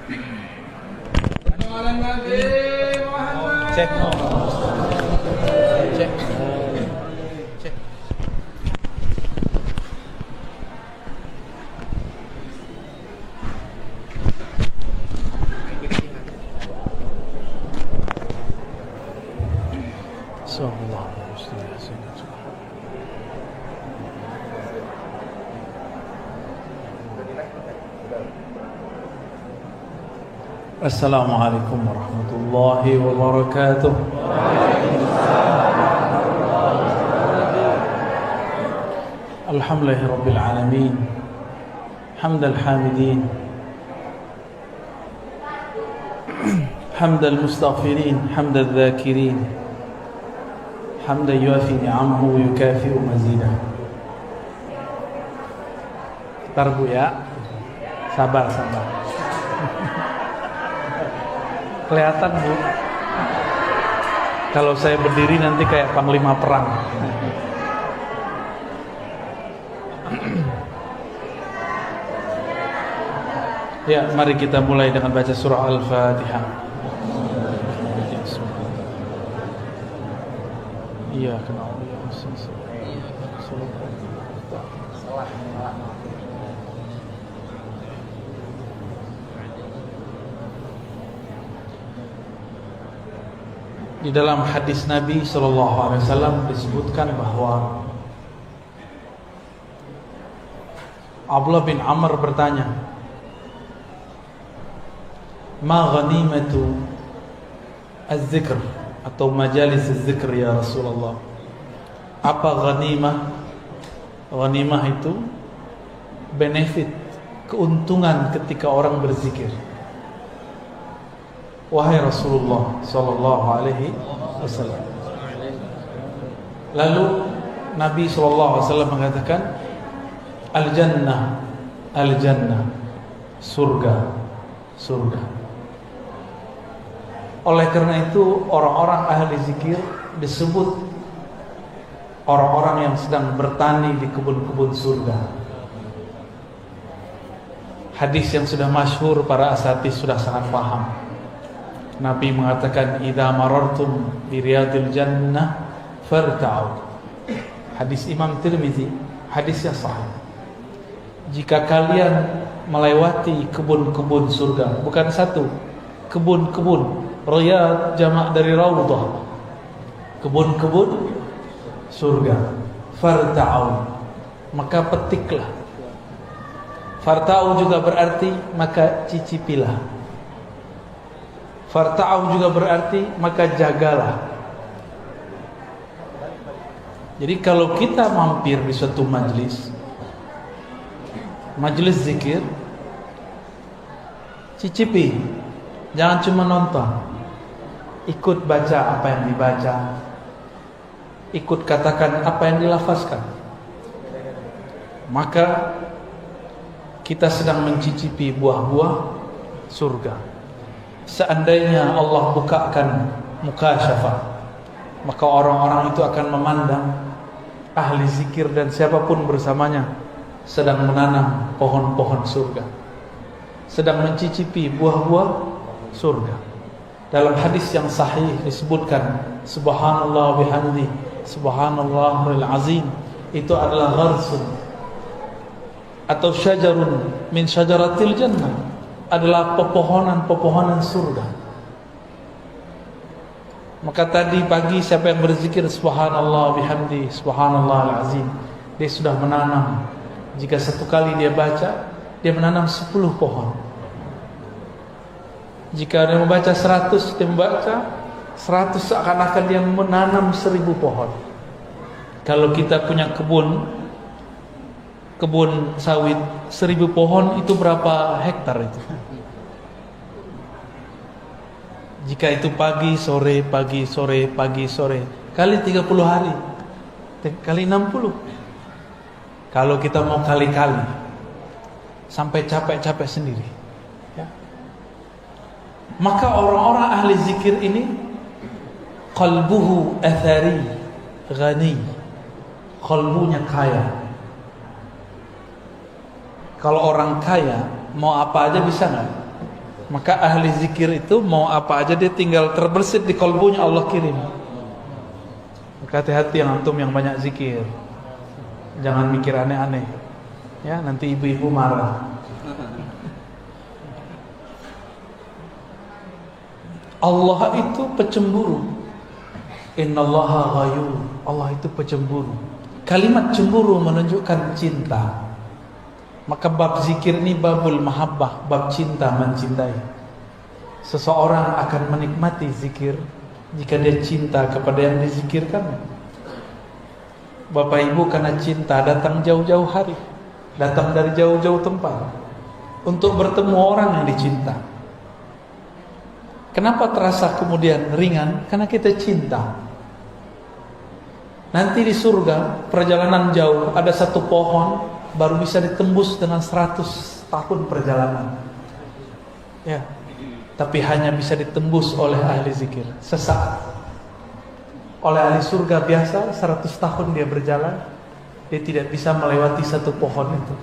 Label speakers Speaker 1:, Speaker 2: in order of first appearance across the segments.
Speaker 1: Cek. Cek. Cek. Sallallahu alaihi wasallam. Assalamualaikum warahmatullahi wabarakatuh. Alhamdulillahi rabbil alamin. Hamdal hamidin. Hamdal mustaghfirin, hamdal dzakirin. Hamdan yuafi ni'amahu wa yukafi'u mazidah. Bentar Bu ya. Sabar. Kelihatan Bu, kalau saya berdiri nanti kayak panglima perang. Ya, mari kita mulai dengan baca surah Al-Fatihah. Iya, kenal. Di dalam hadis Nabi SAW disebutkan bahwa Abdullah bin Amr bertanya, "Ma ghanimatu az-zikr atau majalis az-zikr ya Rasulullah?" Apa ghanimah? Ghanimah itu benefit, keuntungan ketika orang berzikir. Wahai Rasulullah sallallahu alaihi wasallam. Lalu Nabi sallallahu alaihi wasallam mengatakan, al-jannah, surga. Oleh karena itu orang-orang ahli zikir disebut orang-orang yang sedang bertani di kebun-kebun surga. Hadis yang sudah masyhur, para asatidz sudah sangat paham. Nabi mengatakan, "Idza marartum bi riyadil jannah farta'u." Hadis Imam Tirmizi, hadis yang sahih. Jika kalian melewati kebun-kebun surga, bukan satu, kebun-kebun, riyad jamak dari raudhah, kebun-kebun surga, farta'u, maka petiklah. Farta'u juga berarti maka cicipilah. Farta'u juga berarti maka jagalah. Jadi kalau kita mampir di suatu majelis zikir, cicipi, jangan cuma nonton. Ikut baca apa yang dibaca, ikut katakan apa yang dilafazkan. Maka kita sedang mencicipi buah-buah surga. Seandainya Allah bukakan mukasyafah, maka orang-orang itu akan memandang ahli zikir dan siapapun bersamanya sedang menanam pohon-pohon surga, sedang mencicipi buah-buah surga. Dalam hadis yang sahih disebutkan, subhanallah bihamdi, subhanallahil azim, itu adalah gharsun atau syajarun min syajaratil jannah, adalah pepohonan surga. Maka tadi pagi siapa yang berzikir subhanallah bihamdi, subhanallahil azim, dia sudah menanam. Jika satu kali dia baca, dia menanam 10 pohon. Jika dia membaca 100, dia membaca 100, seakan-akan dia menanam 1000 pohon. Kalau kita punya kebun sawit 1000 pohon, itu berapa hektar itu? Jika itu pagi sore kali 30 hari, kali 60. Kalau kita mau kali-kali sampai capek-capek sendiri, ya. Maka orang-orang ahli zikir ini qalbuhu athari ghani, qalbunya kaya. Kalau orang kaya mau apa aja bisa nggak? Maka ahli zikir itu mau apa aja dia tinggal terbersit di kolbunya, Allah kirim. Maka hati-hati yang antum yang banyak zikir. Jangan mikir aneh-aneh. Ya, nanti ibu-ibu marah. Allah itu pecemburu. Innallaha ghayur. Allah itu pecemburu. Kalimat cemburu menunjukkan cinta. Maka bab zikir ini babul mahabbah, bab cinta, mencintai. Seseorang akan menikmati zikir jika dia cinta kepada yang dizikirkan. Bapak ibu karena cinta datang jauh-jauh hari, datang dari jauh-jauh tempat untuk bertemu orang yang dicinta. Kenapa terasa kemudian ringan? Karena kita cinta. Nanti di surga perjalanan jauh, ada satu pohon baru bisa ditembus dengan 100 tahun perjalanan. Ya, tapi hanya bisa ditembus oleh ahli zikir sesaat. Oleh ahli surga biasa 100 tahun dia berjalan, dia tidak bisa melewati satu pohon itu.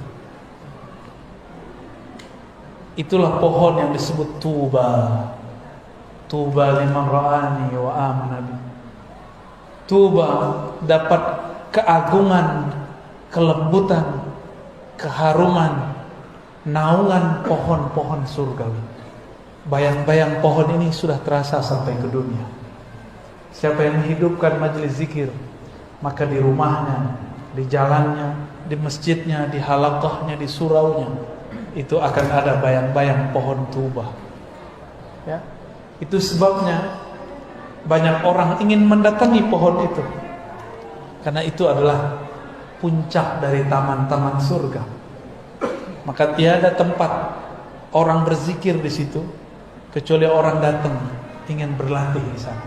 Speaker 1: Itulah pohon yang disebut Tuba. Tuba liman ra'ani wa amana bi. Tuba dapat keagungan, kelembutan, keharuman, naungan pohon-pohon surgawi. Bayang-bayang pohon ini sudah terasa sampai ke dunia. Siapa yang menghidupkan majelis zikir, maka di rumahnya, di jalannya, di masjidnya, di halaqahnya, di suraunya, itu akan ada bayang-bayang pohon Tuba. Ya, itu sebabnya banyak orang ingin mendatangi pohon itu, karena itu adalah puncak dari taman-taman surga. Maka tiada tempat orang berzikir di situ kecuali orang datang ingin berlatih di sana.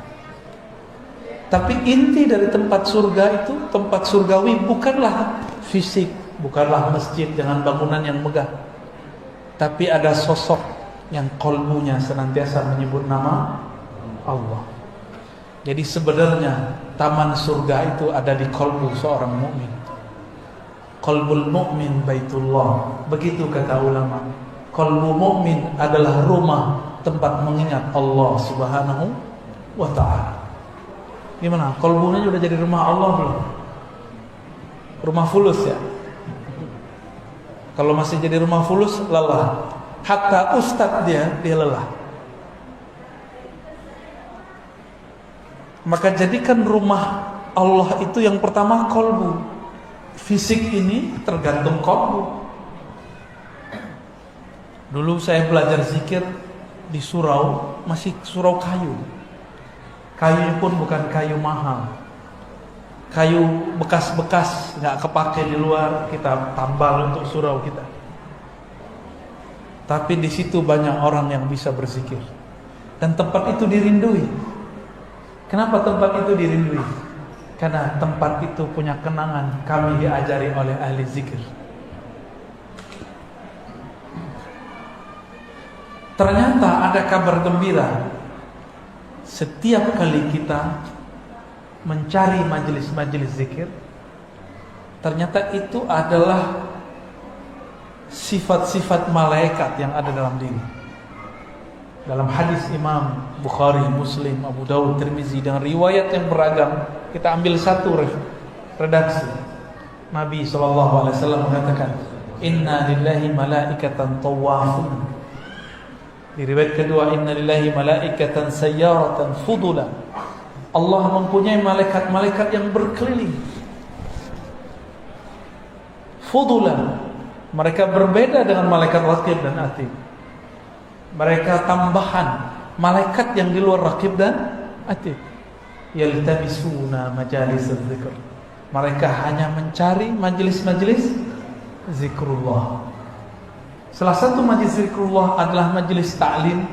Speaker 1: Tapi inti dari tempat surga itu, tempat surgawi, bukanlah fisik, bukanlah masjid dengan bangunan yang megah, tapi ada sosok yang kolbunya senantiasa menyebut nama Allah. Jadi sebenarnya taman surga itu ada di kolbu seorang mukmin. Qalbul mu'min baitullah. Begitu kata ulama. Qalbu mu'min adalah rumah tempat mengingat Allah Subhanahu wa ta'ala. Gimana? Qalbunya sudah jadi rumah Allah belum? Rumah fulus ya? Kalau masih jadi rumah fulus, lelah. Hatta ustadz dia lelah. Maka jadikan rumah Allah itu yang pertama qalbu. Fisik ini tergantung kolbu. Dulu saya belajar zikir di surau, masih surau kayu. Kayunya pun bukan kayu mahal, kayu bekas-bekas, nggak kepake di luar, kita tambal untuk surau kita. Tapi di situ banyak orang yang bisa berzikir, dan tempat itu dirindui. Kenapa tempat itu dirindui? Karena tempat itu punya kenangan kami diajari oleh ahli zikir. Ternyata ada kabar gembira. Setiap kali kita mencari majelis-majelis zikir, ternyata itu adalah sifat-sifat malaikat yang ada dalam diri. Dalam hadis Imam Bukhari, Muslim, Abu Dawud, Tirmizi dengan riwayat yang beragam, kita ambil satu redaksi. Nabi SAW mengatakan, Inna lillahi malaikatan tawafun. Di riwayat kedua, Inna lillahi malaikatan sayyaratan fudula. Allah mempunyai malaikat-malaikat yang berkeliling. Fudula. Mereka berbeda dengan malaikat raqib dan atid. Mereka tambahan malaikat yang di luar raqib dan atid. Yaltabisuna majalis dzikr. Mereka hanya mencari majelis-majelis zikrullah. Salah satu majelis zikrullah adalah majelis ta'lim,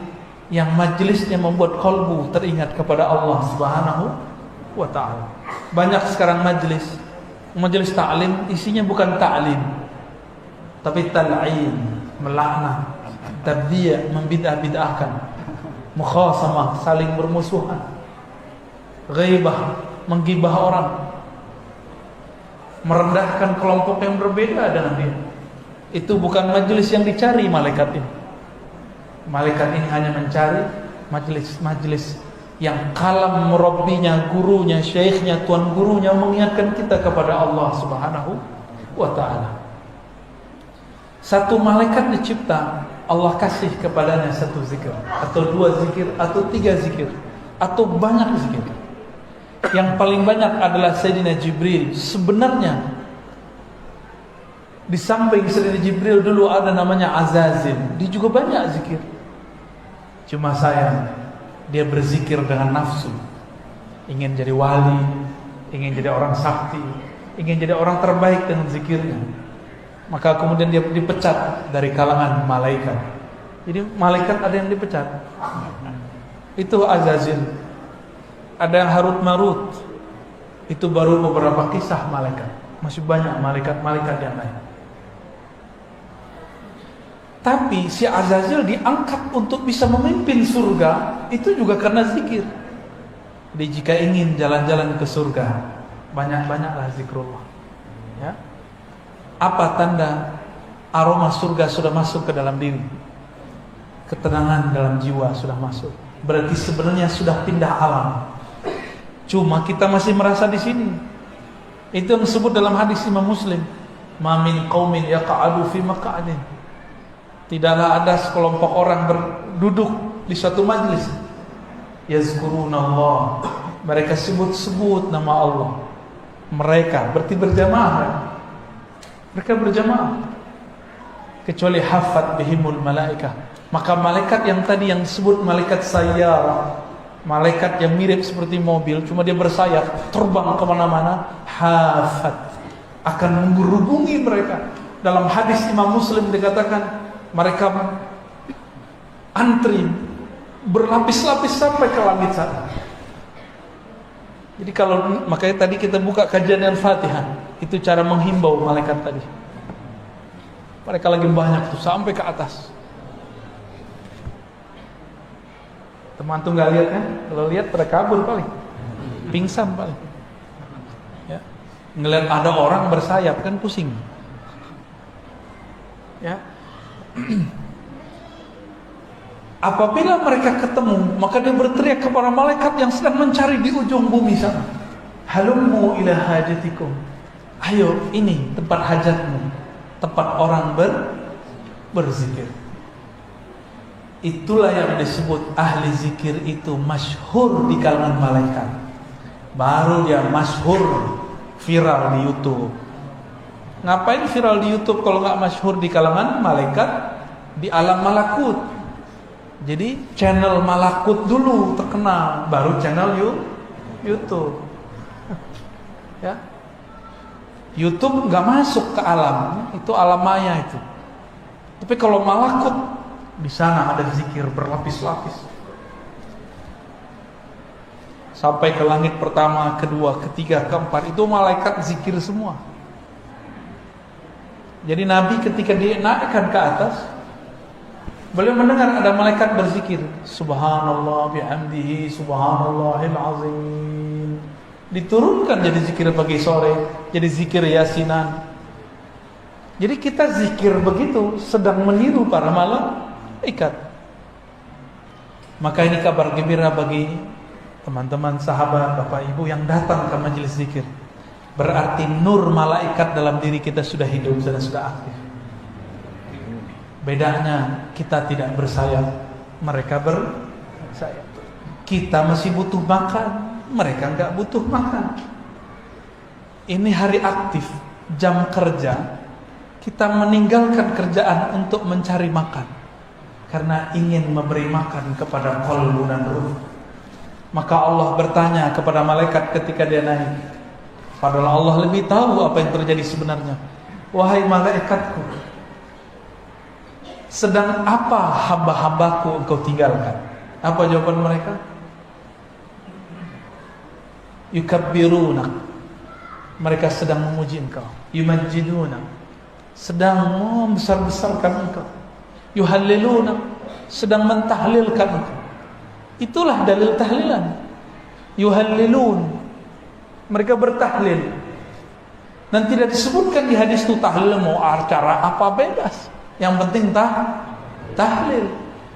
Speaker 1: yang majelisnya membuat kalbu teringat kepada Allah Subhanahu wa ta'ala. Banyak sekarang majelis ta'lim isinya bukan ta'lim, tapi tal'in, melaknat, tabdi', membidah-bidahkan, mukhasamah, saling bermusuhan, ghaibah, menggibah orang, merendahkan kelompok yang berbeda dengan dia. Itu bukan majelis yang dicari malaikat ini. Malaikat ini hanya mencari majelis-majelis yang kalam murabbinya, gurunya, syekhnya, tuan gurunya mengingatkan kita kepada Allah Subhanahu wa ta'ala. Satu malaikat dicipta, Allah kasih kepadanya satu zikir, atau dua zikir, atau tiga zikir, atau banyak zikir. Yang paling banyak adalah Sayyidina Jibril. Sebenarnya di samping Sayyidina Jibril dulu ada namanya Azazil, dia juga banyak zikir. Cuma sayang, dia berzikir dengan nafsu, ingin jadi wali, ingin jadi orang sakti, ingin jadi orang terbaik dengan zikirnya. Maka kemudian dia dipecat dari kalangan malaikat. Jadi malaikat ada yang dipecat. Itu Azazil. Ada yang Harut Marut. Itu baru beberapa kisah malaikat. Masih banyak malaikat-malaikat yang lain. Tapi si Azazil diangkat untuk bisa memimpin surga, itu juga karena zikir. Jadi jika ingin jalan-jalan ke surga, banyak-banyaklah zikrullah. Ya. Apa tanda aroma surga sudah masuk ke dalam diri? Ketenangan dalam jiwa sudah masuk. Berarti sebenarnya sudah pindah alam. Cuma kita masih merasa di sini. Itu yang disebut dalam hadis Imam Muslim, "Ma min qaumin yaq'adu fi maq'adin." Tidaklah ada sekelompok orang berduduk di suatu majlis, yazkurunallah, mereka sebut-sebut nama Allah. Mereka berarti berjamaah. Mereka berjamaah. Kecuali hafat bihimul malaikah. Maka malaikat yang tadi yang disebut malaikat sayyarah, malaikat yang mirip seperti mobil, cuma dia bersayap, terbang kemana-mana, hafat, akan menghubungi mereka. Dalam hadis Imam Muslim dikatakan, mereka antri berlapis-lapis sampai ke langit sana. Jadi kalau makanya tadi kita buka kajian Al-Fatihah, itu cara menghimbau malaikat tadi. Mereka lagi banyak tuh sampai ke atas. Teman tuh nggak lihat kan? Kalau lihat pada kabur paling, pingsan paling. Ya, ngelihat ada orang bersayap kan pusing. Ya. Apabila mereka ketemu, maka dia berteriak kepada malaikat yang sedang mencari di ujung bumi sana, halummu ila hajatikum, ayo ini tempat hajatmu, tempat orang berzikir. Itulah yang disebut ahli zikir itu masyhur di kalangan malaikat. Baru dia masyhur, viral di YouTube. Ngapain viral di YouTube kalau nggak masyhur di kalangan malaikat di alam malakut? Jadi channel malakut dulu terkenal, baru channel YouTube. Ya, YouTube nggak masuk ke alam, itu alam maya itu. Tapi kalau malakut, di sana ada zikir berlapis-lapis. Sampai ke langit pertama, kedua, ketiga, keempat, itu malaikat zikir semua. Jadi Nabi ketika dinaikkan ke atas, beliau mendengar ada malaikat berzikir, Subhanallah bihamdihi, Subhanallahil azim. Diturunkan jadi zikir pagi sore, jadi zikir yasinan. Jadi kita zikir begitu sedang meniru para malaikat. Maka ini kabar gembira bagi teman-teman sahabat, Bapak Ibu yang datang ke majelis zikir. Berarti nur malaikat dalam diri kita sudah hidup dan sudah aktif. Bedanya kita tidak bersayap, mereka bersayap. Kita masih butuh makan, mereka enggak butuh makan. Ini hari aktif, jam kerja. Kita meninggalkan kerjaan untuk mencari makan karena ingin memberi makan kepada qalbu dan ruh. Maka Allah bertanya kepada malaikat ketika dia naik. Padahal Allah lebih tahu apa yang terjadi sebenarnya. Wahai malaikatku, sedang apa hamba-hambaku engkau tinggalkan? Apa jawaban mereka? Yukabbirunak, mereka sedang memuji engkau. Yumajjidunak, sedang membesar-besarkan engkau. Yuhallilunak, sedang mentahlilkan engkau. Itulah dalil tahlilan. Yuhallilun, mereka bertahlil. Dan tidak disebutkan di hadis itu tahlil mau acara apa bebas. Yang penting tahlil.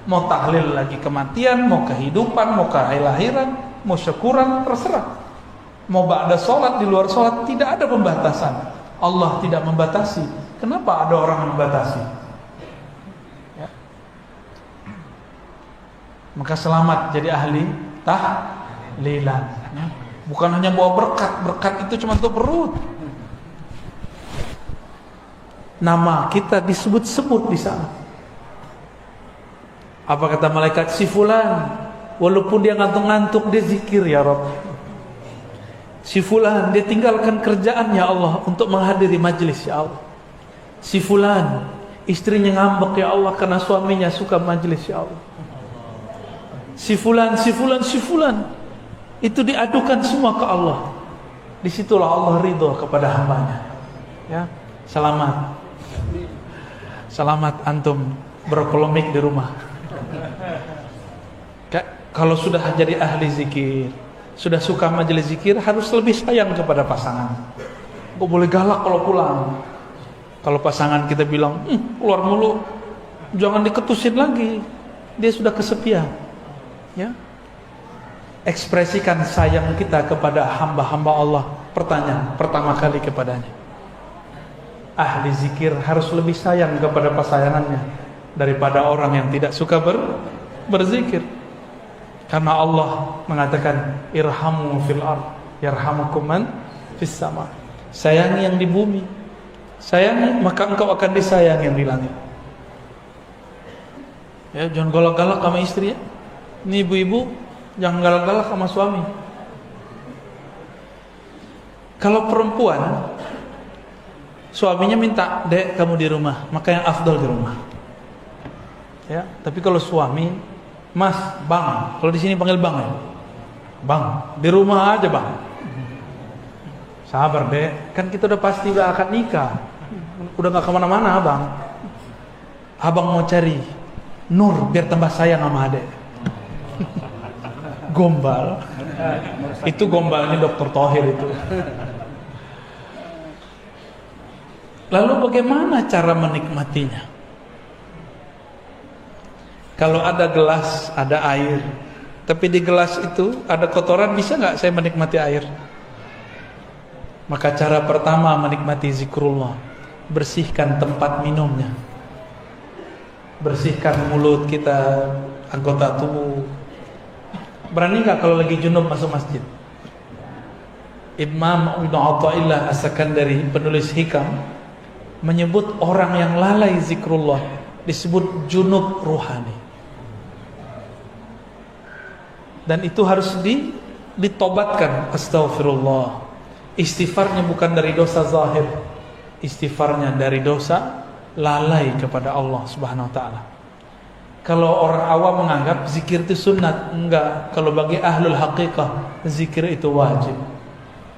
Speaker 1: Mau tahlil lagi kematian, mau kehidupan, mau kelahiran, mau syukuran, terserah. Mau ba'da sholat, di luar sholat, tidak ada pembatasan. Allah tidak membatasi. Kenapa ada orang yang membatasi? Ya. Maka selamat jadi ahli tahlilan. Ya. Bukan hanya bawa berkat itu cuma untuk perut. Nama kita disebut-sebut di sana. Apa kata malaikat? Si fulan, walaupun dia ngantuk-ngantuk, dia zikir ya Rabb. Si fulan, dia tinggalkan kerjaan ya Allah untuk menghadiri majlis ya Allah. Si fulan, istrinya ngambek ya Allah karena suaminya suka majlis ya Allah. Si fulan, itu diadukan semua ke Allah. Disitulah Allah ridho kepada hambanya. Ya, selamat antum berpolemik di rumah. Kalau sudah jadi ahli zikir, sudah suka majelis zikir, harus lebih sayang kepada pasangan. Gak boleh galak kalau pulang. Kalau pasangan kita bilang, keluar mulu, jangan diketusin lagi. Dia sudah kesepian. Ya, ekspresikan sayang kita kepada hamba-hamba Allah. Pertanyaan pertama kali kepadanya. Ahli zikir harus lebih sayang kepada pasangannya daripada orang yang tidak suka berzikir. Karena Allah mengatakan irhamu fil ard yarhamukum man fis sama. Sayangi yang di bumi, sayangi maka engkau akan disayang yang di langit. Ya, jangan galak-galak sama istri ya. Ini ibu-ibu jangan galak-galak sama suami. Kalau perempuan suaminya minta, "Dek, kamu di rumah," maka yang afdal di rumah. Ya, tapi kalau suami, "Mas, Bang," kalau di sini panggil Bang ya. "Bang, di rumah aja, Bang." Sabar, Dek, kan kita udah pasti udah akan nikah. Udah gak kemana-mana, Abang. Abang mau cari Nur biar tambah sayang sama adek. Gombal. Itu gombalnya Dr. Thohir itu. Lalu bagaimana cara menikmatinya? Kalau ada gelas, ada air, tapi di gelas itu ada kotoran, bisa nggak saya menikmati air? Maka cara pertama menikmati zikrullah, bersihkan tempat minumnya, bersihkan mulut kita, anggota tubuh. Berani nggak kalau lagi junub masuk masjid? Imam Ibnu Athaillah As-Sakandari, penulis hikam, menyebut orang yang lalai zikrullah disebut junub ruhani. Dan itu harus ditobatkan. Astaghfirullah. Istighfarnya bukan dari dosa zahir, istighfarnya dari dosa lalai kepada Allah Subhanahu wa taala. Kalau orang awam menganggap zikir itu sunat, enggak. Kalau bagi ahlul haqiqah, zikir itu wajib.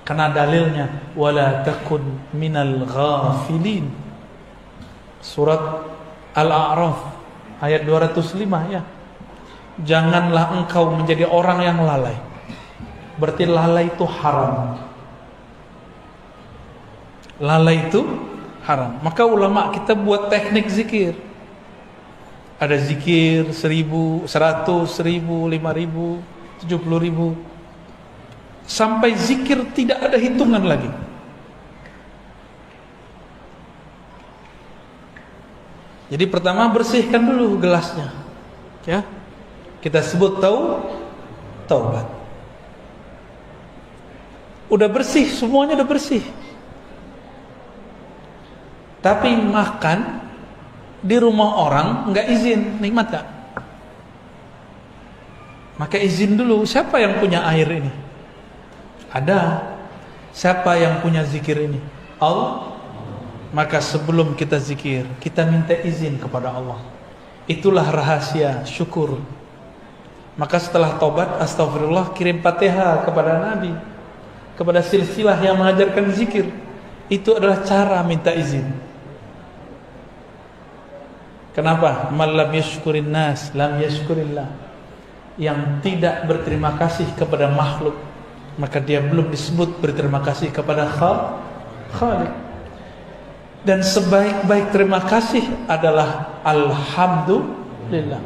Speaker 1: Karena dalilnya wala takun minal ghafilin. Surat Al-A'raf ayat 205 ya. Janganlah engkau menjadi orang yang lalai. Berarti lalai itu haram. Lalai itu haram. Maka ulama kita buat teknik zikir. Ada zikir 1000, 100, 1000, 5000, 70000. Sampai zikir tidak ada hitungan lagi. Jadi pertama bersihkan dulu gelasnya. Ya. Kita sebut taubat. Udah bersih, semuanya udah bersih. Tapi makan di rumah orang nggak izin, nikmat gak? Maka izin dulu, siapa yang punya air ini? Ada. Siapa yang punya zikir ini? Allah. Maka sebelum kita zikir, kita minta izin kepada Allah. Itulah rahasia syukur. Maka setelah tobat, astagfirullah, kirim Fatihah kepada Nabi, kepada silsilah yang mengajarkan zikir. Itu adalah cara minta izin. Kenapa? Man lam yashkurin nas lam yashkurillah. Yang tidak berterima kasih kepada makhluk, maka dia belum disebut berterima kasih kepada Khalik. Dan sebaik-baik terima kasih adalah alhamdulillah.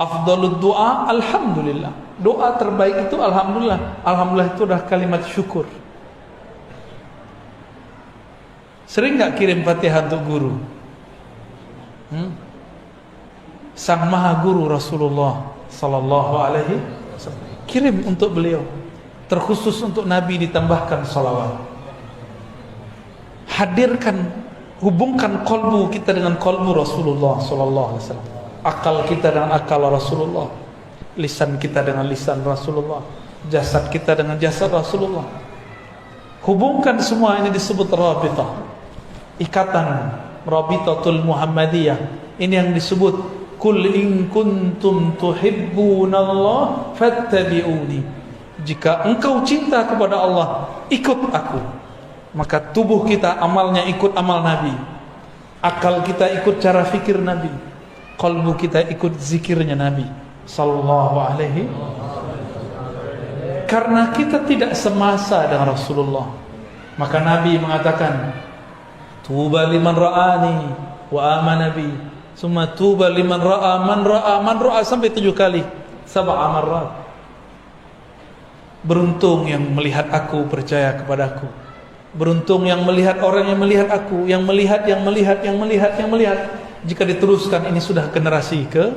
Speaker 1: Afdalud doa alhamdulillah. Doa terbaik itu alhamdulillah. Alhamdulillah itu adalah kalimat syukur. Sering gak kirim Fatihah untuk guru? Sang Maha Guru Rasulullah sallallahu alaihi wasallam, kirim untuk beliau. Terkhusus untuk Nabi ditambahkan salawat. Hadirkan, hubungkan kolbu kita dengan kolbu Rasulullah sallallahu alaihi wasallam. Akal kita dengan akal Rasulullah, lisan kita dengan lisan Rasulullah, jasad kita dengan jasad Rasulullah. Hubungkan semua ini disebut rabitah, ikatan Rabitatul Muhammadiyah. Ini yang disebut kul in kuntum tuhibbunallah fattabi'uni. Jika engkau cinta kepada Allah, ikut aku. Maka tubuh kita amalnya ikut amal Nabi, akal kita ikut cara fikir Nabi, qalbu kita ikut zikirnya Nabi sallallahu alaihi. Karena kita tidak semasa dengan Rasulullah, maka Nabi mengatakan tuba liman ra'ani wa amana bi, summa tuba liman ra'a man ra'a sampai 7 kali, 7 marrat. Beruntung yang melihat aku, percaya kepadaku. Beruntung yang melihat orang yang melihat aku, yang melihat. Jika diteruskan ini sudah generasi ke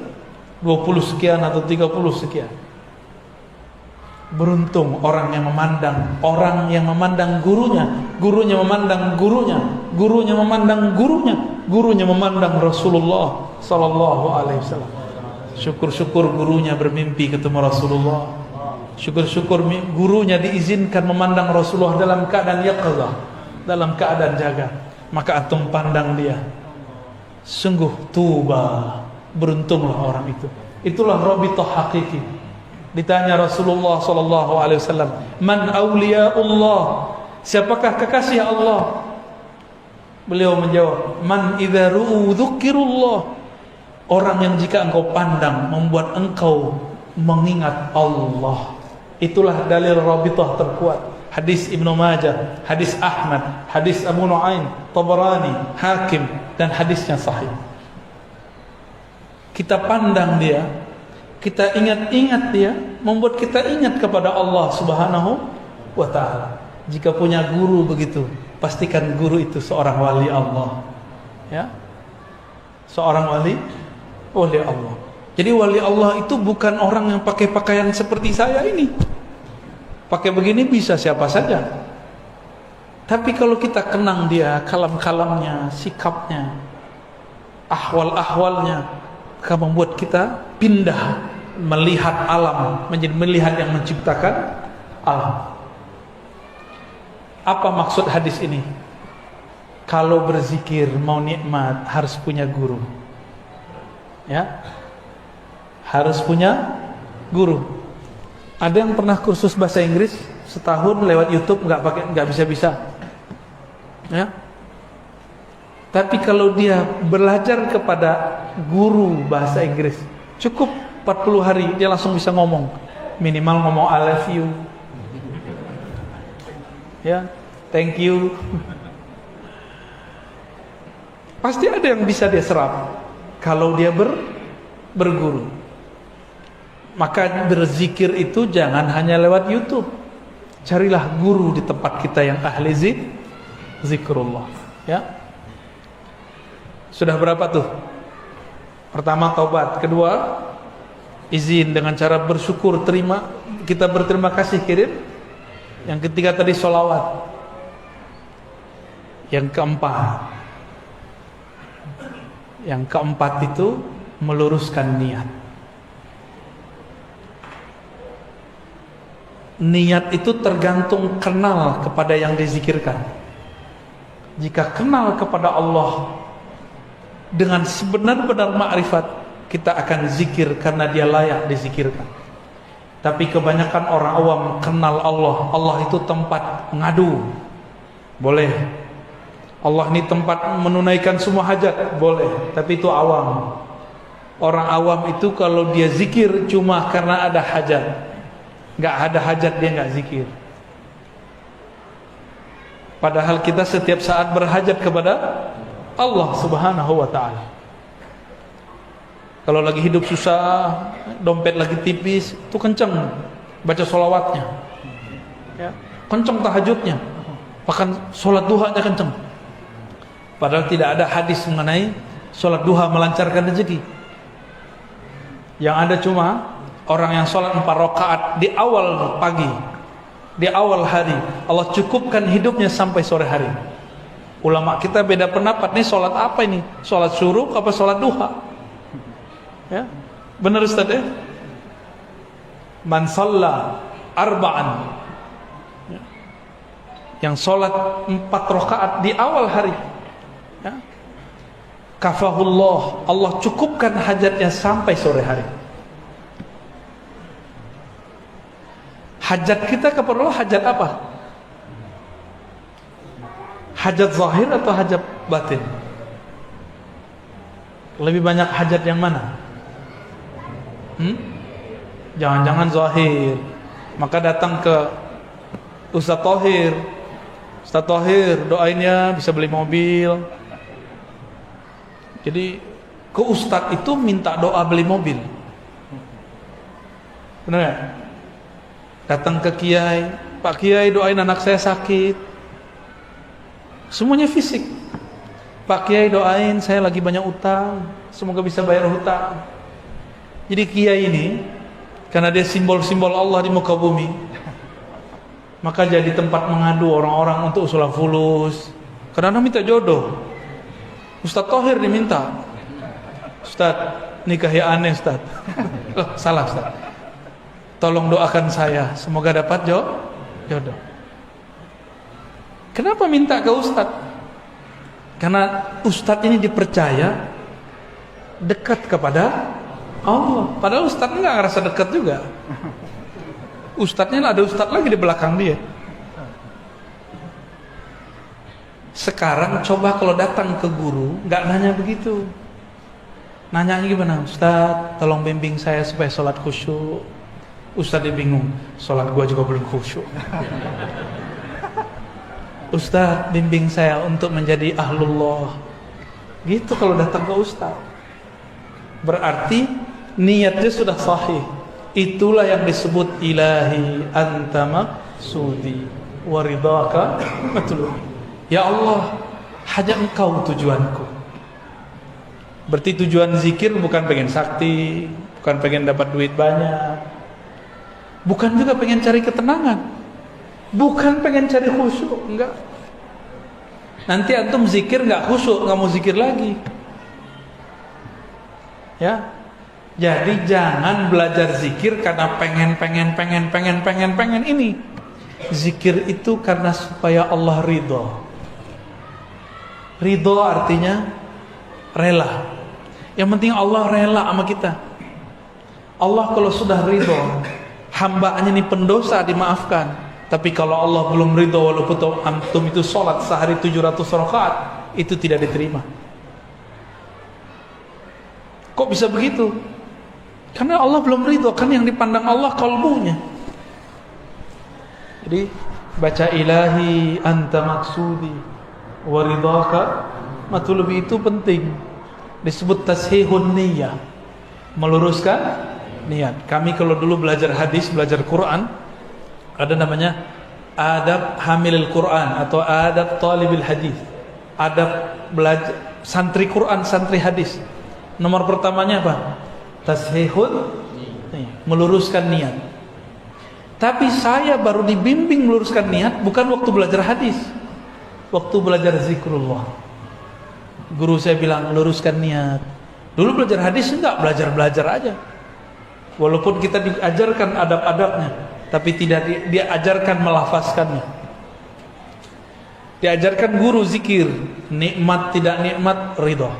Speaker 1: 20 sekian atau 30 sekian. Beruntung orang yang memandang gurunya, gurunya memandang gurunya, gurunya memandang gurunya, gurunya memandang Rasulullah sallallahu alaihi wasallam. Syukur-syukur gurunya bermimpi ketemu Rasulullah. Syukur-syukur gurunya diizinkan memandang Rasulullah dalam keadaan yaqظah, dalam keadaan jaga. Maka antum pandang dia. Sungguh tuba, beruntunglah orang itu. Itulah rabithah hakiki. Ditanya Rasulullah sallallahu alaihi wasallam, "Man auliyaullah?" Siapakah kekasih Allah? Beliau menjawab, "Man idza ru'u dzukirullah." Orang yang jika engkau pandang membuat engkau mengingat Allah. Itulah dalil rabithah terkuat. Hadis Ibnu Majah, hadis Ahmad, hadis Abu Nuaim, Tabarani, Hakim, dan hadisnya sahih. Kita pandang dia, kita ingat-ingat dia, membuat kita ingat kepada Allah Subhanahu wa ta'ala. Jika punya guru begitu, pastikan guru itu seorang wali Allah. Ya, seorang wali Allah. Jadi wali Allah itu bukan orang yang pakai pakaian seperti saya ini. Pakai begini bisa siapa saja. Tapi kalau kita kenang dia, kalam-kalamnya, sikapnya, ahwal-ahwalnya, akan membuat kita pindah melihat alam, menjadi melihat yang menciptakan alam. Apa maksud hadis ini? Kalau berzikir mau nikmat harus punya guru. Ya, harus punya guru. Ada yang pernah kursus bahasa Inggris setahun lewat YouTube nggak bisa. Ya. Tapi kalau dia belajar kepada guru bahasa Inggris, cukup 40 hari dia langsung bisa ngomong. Minimal ngomong I love you. Ya, thank you. Pasti ada yang bisa dia serap kalau dia berguru. Maka berzikir itu jangan hanya lewat YouTube. Carilah guru di tempat kita yang ahli zikrullah. Ya. Sudah berapa tuh? Pertama taubat, kedua izin dengan cara bersyukur, terima, kita berterima kasih, kirim. Yang ketiga tadi sholawat. Yang keempat itu meluruskan niat. Niat itu tergantung kenal kepada yang dizikirkan. Jika kenal kepada Allah dengan sebenar-benar ma'rifat, kita akan zikir karena dia layak dizikirkan. Tapi kebanyakan orang awam kenal Allah itu tempat ngadu, boleh. Allah ini tempat menunaikan semua hajat, boleh. Tapi itu awam. Orang awam itu kalau dia zikir cuma karena ada hajat. Nggak ada hajat dia nggak zikir. Padahal kita setiap saat berhajat kepada Allah Subhanahu wa ta'ala. Kalau lagi hidup susah, dompet lagi tipis, itu kenceng baca sholawatnya, ya, kenceng tahajudnya, bahkan sholat duhanya kenceng. Padahal tidak ada hadis mengenai sholat duha melancarkan rezeki. Yang ada cuma orang yang sholat 4 rakaat di awal pagi, di awal hari, Allah cukupkan hidupnya sampai sore hari. Ulama kita beda pendapat, nih sholat apa ini? Sholat syuruk apa sholat duha? Ya, benar Ustaz ya? Man shalla arba'an, ya, yang sholat 4 rakaat di awal hari, ya, kafahullah, Allah cukupkan hajatnya sampai sore hari. Hajat kita keperluan hajat apa? Hajat zahir atau hajat batin? Lebih banyak hajat yang mana? Jangan-jangan zahir, maka datang ke Ustaz Thohir. Ustaz Thohir, doainnya bisa beli mobil. Jadi ke Ustaz itu minta doa beli mobil, benar gak? Datang ke Kiai, Pak Kiai doain anak saya sakit. Semuanya fisik. Pak Kiai doain saya lagi banyak utang, semoga bisa bayar hutang. Jadi Kiai ini, karena dia simbol-simbol Allah di muka bumi, maka jadi tempat mengadu orang-orang untuk usulan fulus. Kadang-kadang minta jodoh. Ustaz Thohir diminta, Ustaz nikahi aneh Ustaz. Oh, salah Ustaz, tolong doakan saya semoga dapat jodoh. Kenapa minta ke Ustaz? Karena Ustaz ini dipercaya dekat kepada Allah. Padahal Ustaz enggak ngerasa dekat juga. Ustaznya ada Ustaz lagi di belakang dia. Sekarang coba kalau datang ke guru, nggak nanya begitu. Nanya gimana? Ustaz, tolong bimbing saya supaya sholat khusyuk. Ustaz dia bingung, sholat gua juga belum khusyuk. Ustaz, bimbing saya untuk menjadi ahlullah. Gitu kalau datang ke Ustaz. Berarti niatnya sudah sahih. Itulah yang disebut ilahi anta maqsudi wa ridhaka matlubi. Ya Allah, hanya Engkau tujuanku. Berarti tujuan zikir bukan pengen sakti, bukan pengen dapat duit banyak, bukan juga pengen cari ketenangan, bukan pengen cari khusyuk, enggak. Nanti antum zikir enggak khusyuk, enggak mau zikir lagi. Ya. Jadi jangan belajar zikir karena pengen ini. Zikir itu karena supaya Allah ridho. Ridho artinya rela. Yang penting Allah rela sama kita. Allah kalau sudah ridho, hambanya ini pendosa dimaafkan. Tapi kalau Allah belum ridho, walaupun antum itu sholat sehari 700 rakaat, itu tidak diterima. Kok bisa begitu? Karena Allah belum ridho, kan yang dipandang Allah kalbunya. Jadi baca ilahi anta maksudi wa ridhaka matlubi itu penting. Disebut tashihun niyyah, meluruskan niat. Kami kalau dulu belajar hadis, belajar Quran, ada namanya adab hamilil Quran atau adab talibil hadis. Adab belajar santri Quran, santri hadis. Nomor pertamanya apa? Tashihun, meluruskan niat. Tapi saya baru dibimbing meluruskan niat bukan waktu belajar hadis, waktu belajar zikrullah. Guru saya bilang luruskan niat. Dulu belajar hadis enggak, belajar aja. Walaupun kita diajarkan adab-adabnya, tapi tidak diajarkan melafazkannya. Diajarkan guru zikir, nikmat tidak nikmat ridho,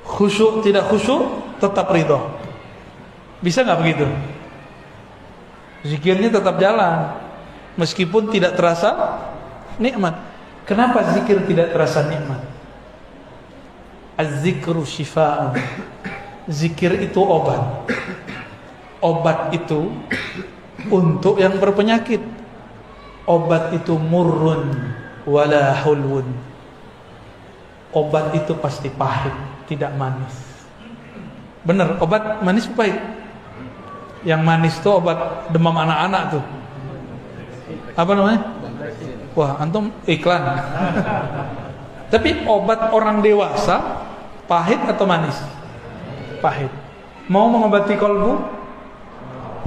Speaker 1: khusyuk tidak khusyuk tetap ridho. Bisa nggak begitu? Zikirnya tetap jalan meskipun tidak terasa nikmat. Kenapa zikir tidak terasa nikmat? Az-zikru syifa'an. Zikir itu obat. Obat itu untuk yang berpenyakit. Obat itu murrun wala hulwun. Obat itu pasti pahit, tidak manis. Bener, obat manis pahit. Yang manis tuh obat demam anak-anak tuh. Apa namanya? Wah, antum iklan. Tapi obat orang dewasa pahit atau manis? Pahit. Mau mengobati kolbu?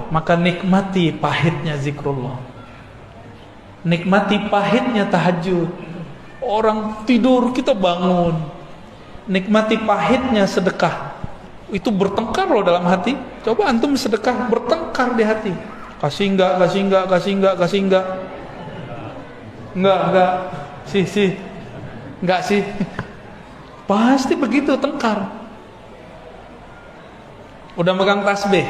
Speaker 1: Maka nikmati pahitnya zikrullah. Nikmati pahitnya tahajud. Orang tidur kita bangun. Nikmati pahitnya sedekah. Itu bertengkar loh dalam hati. Coba antum sedekah, bertengkar di hati. Kasih enggak. Enggak. Sih. Enggak sih. Pasti begitu, tengkar. Udah megang tasbih,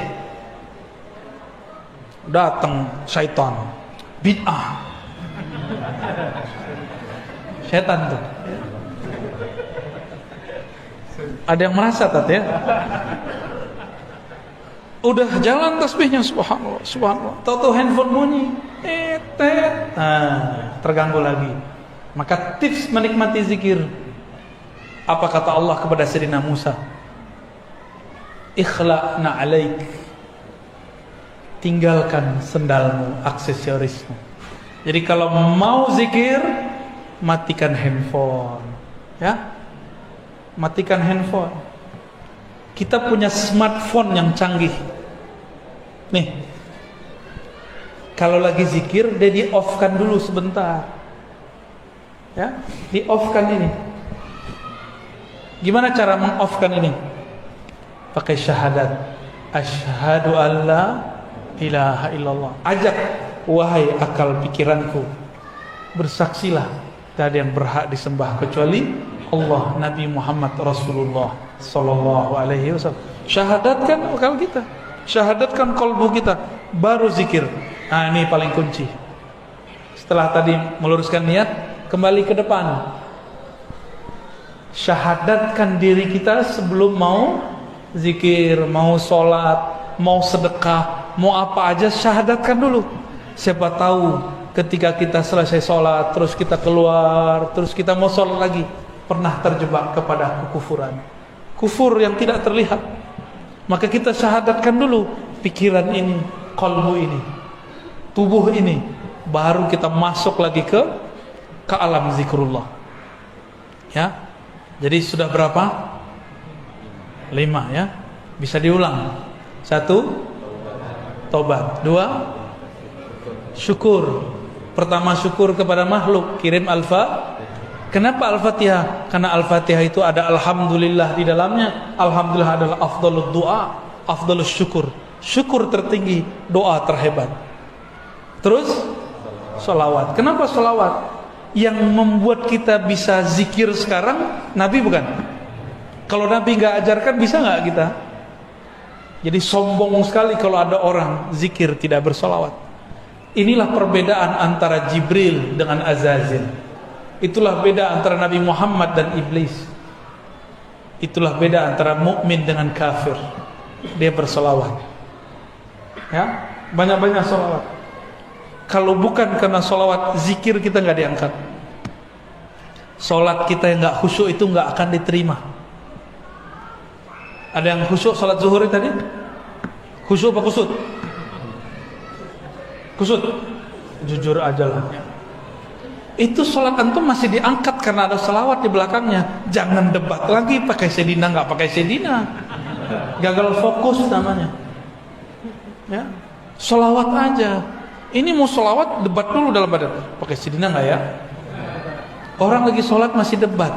Speaker 1: datang syaitan, bid'ah. Syaitan tuh. Ada yang merasa tadi ya? Udah jalan tasbihnya, subhanallah. Tahu-tahu handphone bunyi, terganggu lagi. Maka tips menikmati zikir. Apa kata Allah kepada Sayyidina Musa? Ikhla'na alaik. Tinggalkan sendalmu, aksesorismu. Jadi kalau mau zikir, matikan handphone. Ya, matikan handphone. Kita punya smartphone yang canggih. Nih, kalau lagi zikir, dia di-off-kan dulu sebentar. Ya, di-off-kan ini. Gimana cara meng-off-kan ini? Pakai syahadat. Asyhadu alla ilaha illallah. Ajak, wahai akal pikiranku, bersaksilah tiada yang berhak disembah kecuali Allah, Nabi Muhammad Rasulullah sallallahu alaihi wasallam. Syahadatkan akal kita, syahadatkan qalbu kita, baru zikir. Nah, ini paling kunci. Setelah tadi meluruskan niat, kembali ke depan. Syahadatkan diri kita sebelum mau zikir, mau sholat, mau sedekah, mau apa aja, syahadatkan dulu. Siapa tahu ketika kita selesai sholat, terus kita keluar, terus kita mau sholat lagi, pernah terjebak kepada kekufuran, kufur yang tidak terlihat. Maka kita syahadatkan dulu pikiran ini, qalbu ini, tubuh ini, baru kita masuk lagi ke alam zikrullah. Ya, jadi sudah berapa? 5 ya. Bisa diulang. 1, tobat. 2, syukur. Pertama, syukur kepada makhluk, kirim Kenapa Al-Fatihah? Karena Al-Fatihah itu ada alhamdulillah di dalamnya. Alhamdulillah adalah afdhalud doa, afdhalus syukur. Syukur tertinggi, doa terhebat. Terus sholawat. Kenapa sholawat? Yang membuat kita bisa zikir sekarang Nabi bukan? Kalau Nabi nggak ajarkan, bisa nggak kita? Jadi sombong sekali kalau ada orang zikir tidak bersolawat. Inilah perbedaan antara Jibril dengan Azazil. Itulah beda antara Nabi Muhammad dan iblis. Itulah beda antara mukmin dengan kafir. Dia bersolawat. Ya, banyak-banyak solawat. Kalau bukan karena solawat, zikir kita nggak diangkat. Solat kita yang nggak khusyuk itu nggak akan diterima. Ada yang khusyuk salat zuhur tadi? Khusyuk apa kusut? Kusut. Jujur aja lah. Itu salat antum masih diangkat karena ada salawat di belakangnya. Jangan debat lagi pakai sedina nggak pakai sedina. Gagal fokus namanya. Ya, salawat aja. Ini mau salawat, debat dulu dalam badan. Pakai sedina nggak ya? Orang lagi sholat masih debat.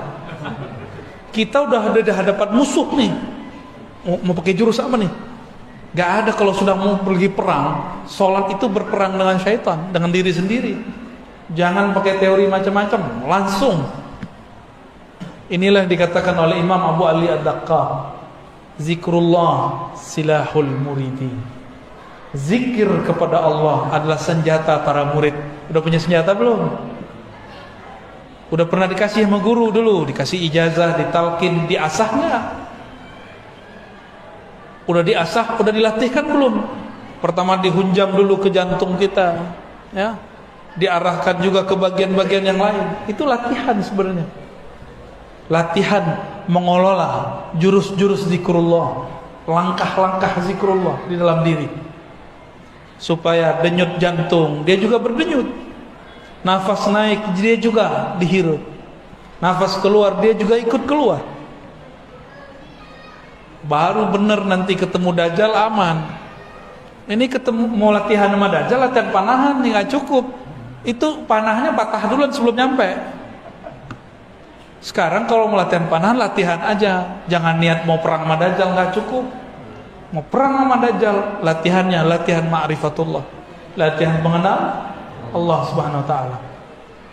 Speaker 1: Kita udah ada di hadapan musuh nih. Mau pakai jurus apa nih? Gak ada. Kalau sudah mau pergi perang, sholat itu berperang dengan syaitan, dengan diri sendiri. Jangan pakai teori macam-macam, langsung. Inilah dikatakan oleh Imam Abu Ali Ad-Daqqah, zikrullah silahul muridi. Zikir kepada Allah adalah senjata para murid. Udah punya senjata belum? Udah pernah dikasih sama guru dulu, dikasih ijazah, ditalkin, diasah nggak? Udah diasah, udah dilatihkan belum? Pertama dihunjam dulu ke jantung kita, ya, diarahkan juga ke bagian-bagian yang lain. Itu latihan sebenarnya. Latihan mengelola jurus-jurus zikrullah. langkah-langkah zikrullah di dalam diri, supaya denyut jantung dia juga berdenyut, nafas naik dia juga dihirup, nafas keluar dia juga ikut keluar. Baru bener nanti ketemu Dajjal aman. Ini ketemu mau latihan sama Dajjal, latihan panahan nih nggak cukup. Itu panahnya patah duluan sebelum nyampe. Sekarang kalau mau latihan panahan, latihan aja. Jangan niat mau perang sama Dajjal, nggak cukup. Mau perang sama Dajjal, latihannya latihan ma'rifatullah, latihan mengenal Allah Subhanahu wa taala.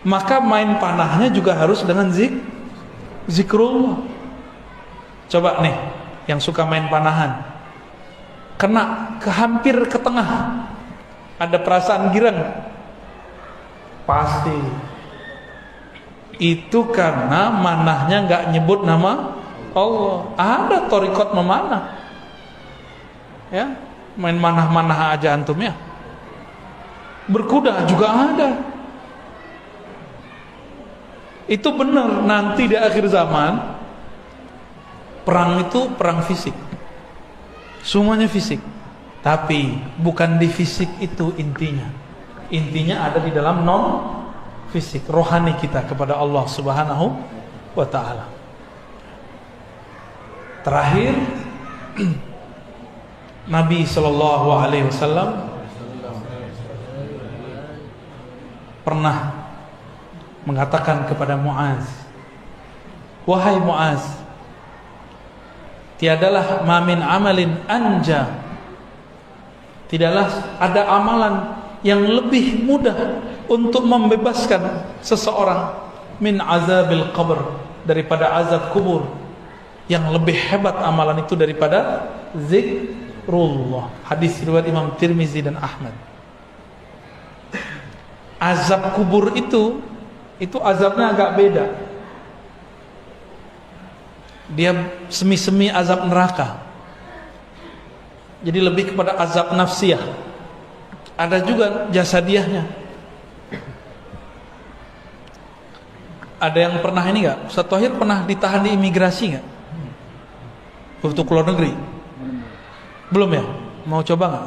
Speaker 1: Maka main panahnya juga harus dengan zikrullah. Coba nih yang suka main panahan, kena hampir ke tengah, ada perasaan girang, pasti itu karena manahnya nggak nyebut nama Allah. Ada thariqat memanah, ya, main manah-manah aja antum ya. Berkuda juga ada. Itu benar, nanti di akhir zaman perang itu perang fisik, semuanya fisik. Tapi bukan di fisik itu intinya. Intinya ada di dalam non fisik, rohani kita kepada Allah Subhanahu wa taala. Terakhir Nabi sallallahu alaihi wasallam pernah mengatakan kepada Muaz, wahai Muaz, tiadalah mamin amalin anja, tidaklah ada amalan yang lebih mudah untuk membebaskan seseorang min azabil qabr, daripada azab kubur. Yang lebih hebat amalan itu daripada zikrullah. Hadis riwayat Imam Tirmizi dan Ahmad. Azab kubur itu azabnya agak beda. Dia semi-semi azab neraka. Jadi lebih kepada azab nafsiyah. Ada juga jasadiahnya. Ada yang pernah ini enggak? Ustaz Thohir pernah ditahan di imigrasi enggak? Waktu keluar negeri? Belum ya? Mau coba enggak?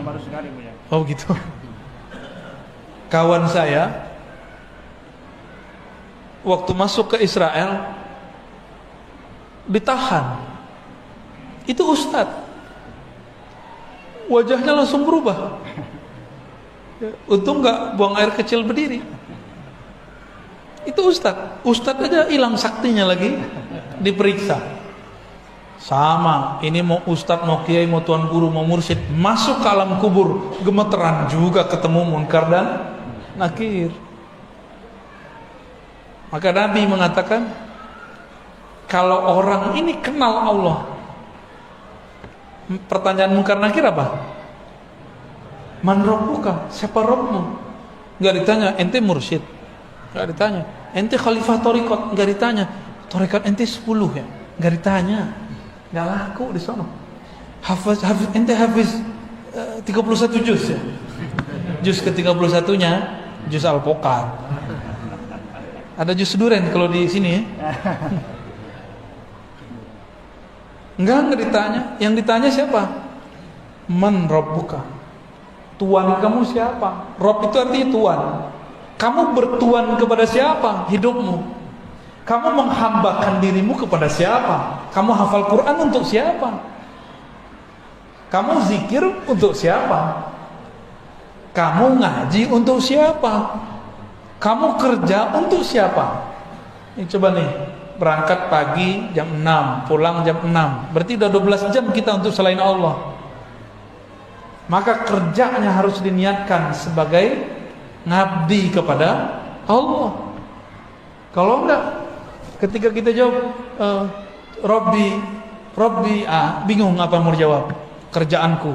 Speaker 2: Baru sekali, Bu ya.
Speaker 1: Oh gitu. Kawan saya waktu masuk ke Israel ditahan. Itu ustadz, wajahnya langsung berubah. Untung nggak buang air kecil berdiri. Itu ustadz aja hilang saktinya lagi diperiksa. Sama, ini mau ustadz, mau kiai, mau tuan guru, mau mursyid, masuk ke alam kubur gemeteran juga ketemu munkar dan nakir. Maka Nabi mengatakan, kalau orang ini kenal Allah, pertanyaan munkar nakir apa? Man rabbuka? Siapa Rabbmu? Enggak ditanya, ente mursyid. Enggak ditanya, ente khalifah thariqat. Enggak ditanya, thariqat ente 10 ya. Enggak ditanya. Enggak laku di sana. Hafiz ente hafiz 31 juz ya. Juz ke-31-nya juz Al-Pokat. Ada juz duren kalau di sini ya. Enggak ditanya. Yang ditanya siapa? Man rabbuka? Tuhan kamu siapa? Rabb itu artinya Tuhan. Kamu bertuan kepada siapa hidupmu? Kamu menghambakan dirimu kepada siapa? Kamu hafal Quran untuk siapa? Kamu zikir untuk siapa? Kamu ngaji untuk siapa? Kamu kerja untuk siapa? Ini coba nih, berangkat pagi jam 6, pulang jam 6. Berarti udah 12 jam kita untuk selain Allah. Maka kerjanya harus diniatkan sebagai ngabdi kepada Allah. Kalau enggak, ketika kita jawab Robbi, bingung apa mau jawab. Kerjaanku.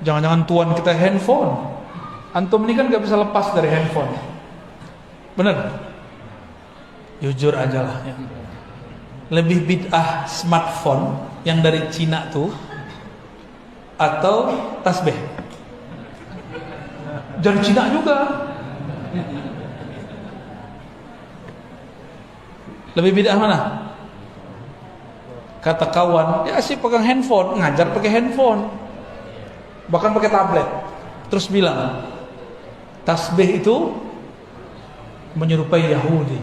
Speaker 1: Jangan-jangan tuan kita handphone. Antum ini kan gak bisa lepas dari handphone. Bener? Jujur aja lah ya. Lebih bid'ah smartphone yang dari Cina tuh atau tasbih? Dari Cina juga. Lebih bid'ah mana? Kata kawan, dia asik pegang handphone, ngajar pakai handphone, bahkan pakai tablet. Terus bilang, tasbih itu menyerupai Yahudi.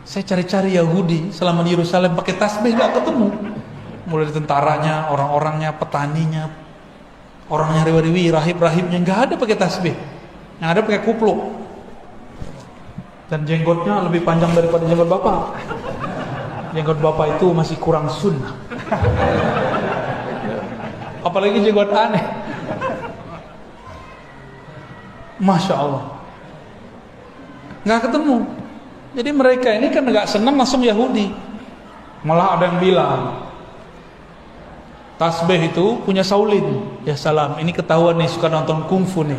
Speaker 1: Saya cari-cari Yahudi selama di Yerusalem pakai tasbih, nggak ketemu. Mulai dari tentaranya, orang-orangnya, petaninya, orangnya riwi-riwi, rahib-rahibnya, nggak ada pakai tasbih. Yang ada pakai kupluk. Dan jenggotnya lebih panjang daripada jenggot bapak. Jenggot bapak itu masih kurang sunnah. Apalagi jenggot aneh. Masya Allah, nggak ketemu. Jadi mereka ini kan nggak senang langsung Yahudi. Malah ada yang bilang tasbih itu punya Saulin. Ya salam, ini ketahuan nih suka nonton kungfu nih.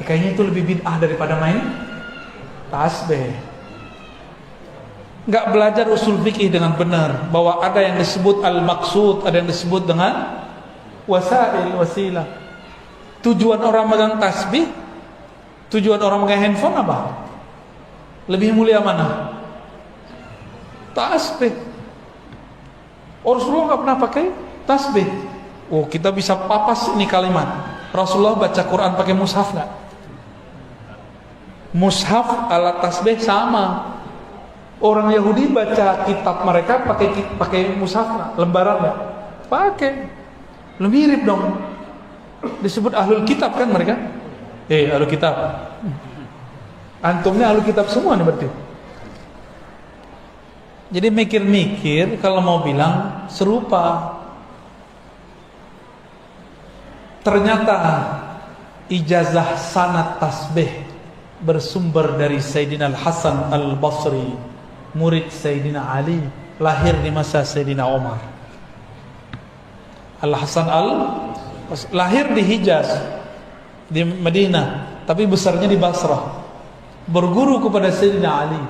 Speaker 1: Kayaknya itu lebih bid'ah daripada main tasbih. Nggak belajar usul fikih dengan benar, bahwa ada yang disebut al-maqsud, ada yang disebut dengan wasail, wasilah. Tujuan orang megang tasbih, tujuan orang megang handphone apa? Lebih mulia mana? Tasbih. Rasulullah nggak pernah pakai tasbih. Oh, kita bisa papas ini kalimat. Rasulullah baca Quran pakai mushaf nggak? Mushaf alat tasbih sama. Orang Yahudi baca kitab mereka pakai mushaf, lembaran nggak? Pakai. Lu mirip dong. Disebut ahlul kitab kan mereka? Ahlul kitab. Antumnya ahlul kitab semua nih berarti. Jadi mikir-mikir kalau mau bilang serupa. Ternyata ijazah sanad tasbih bersumber dari Sayyidina Al-Hasan Al-Basri, murid Sayyidina Ali, lahir di masa Sayyidina Umar. Al-Hasan lahir di Hijaz, di Madinah, tapi besarnya di Basrah. Berguru kepada Sayyidina Ali.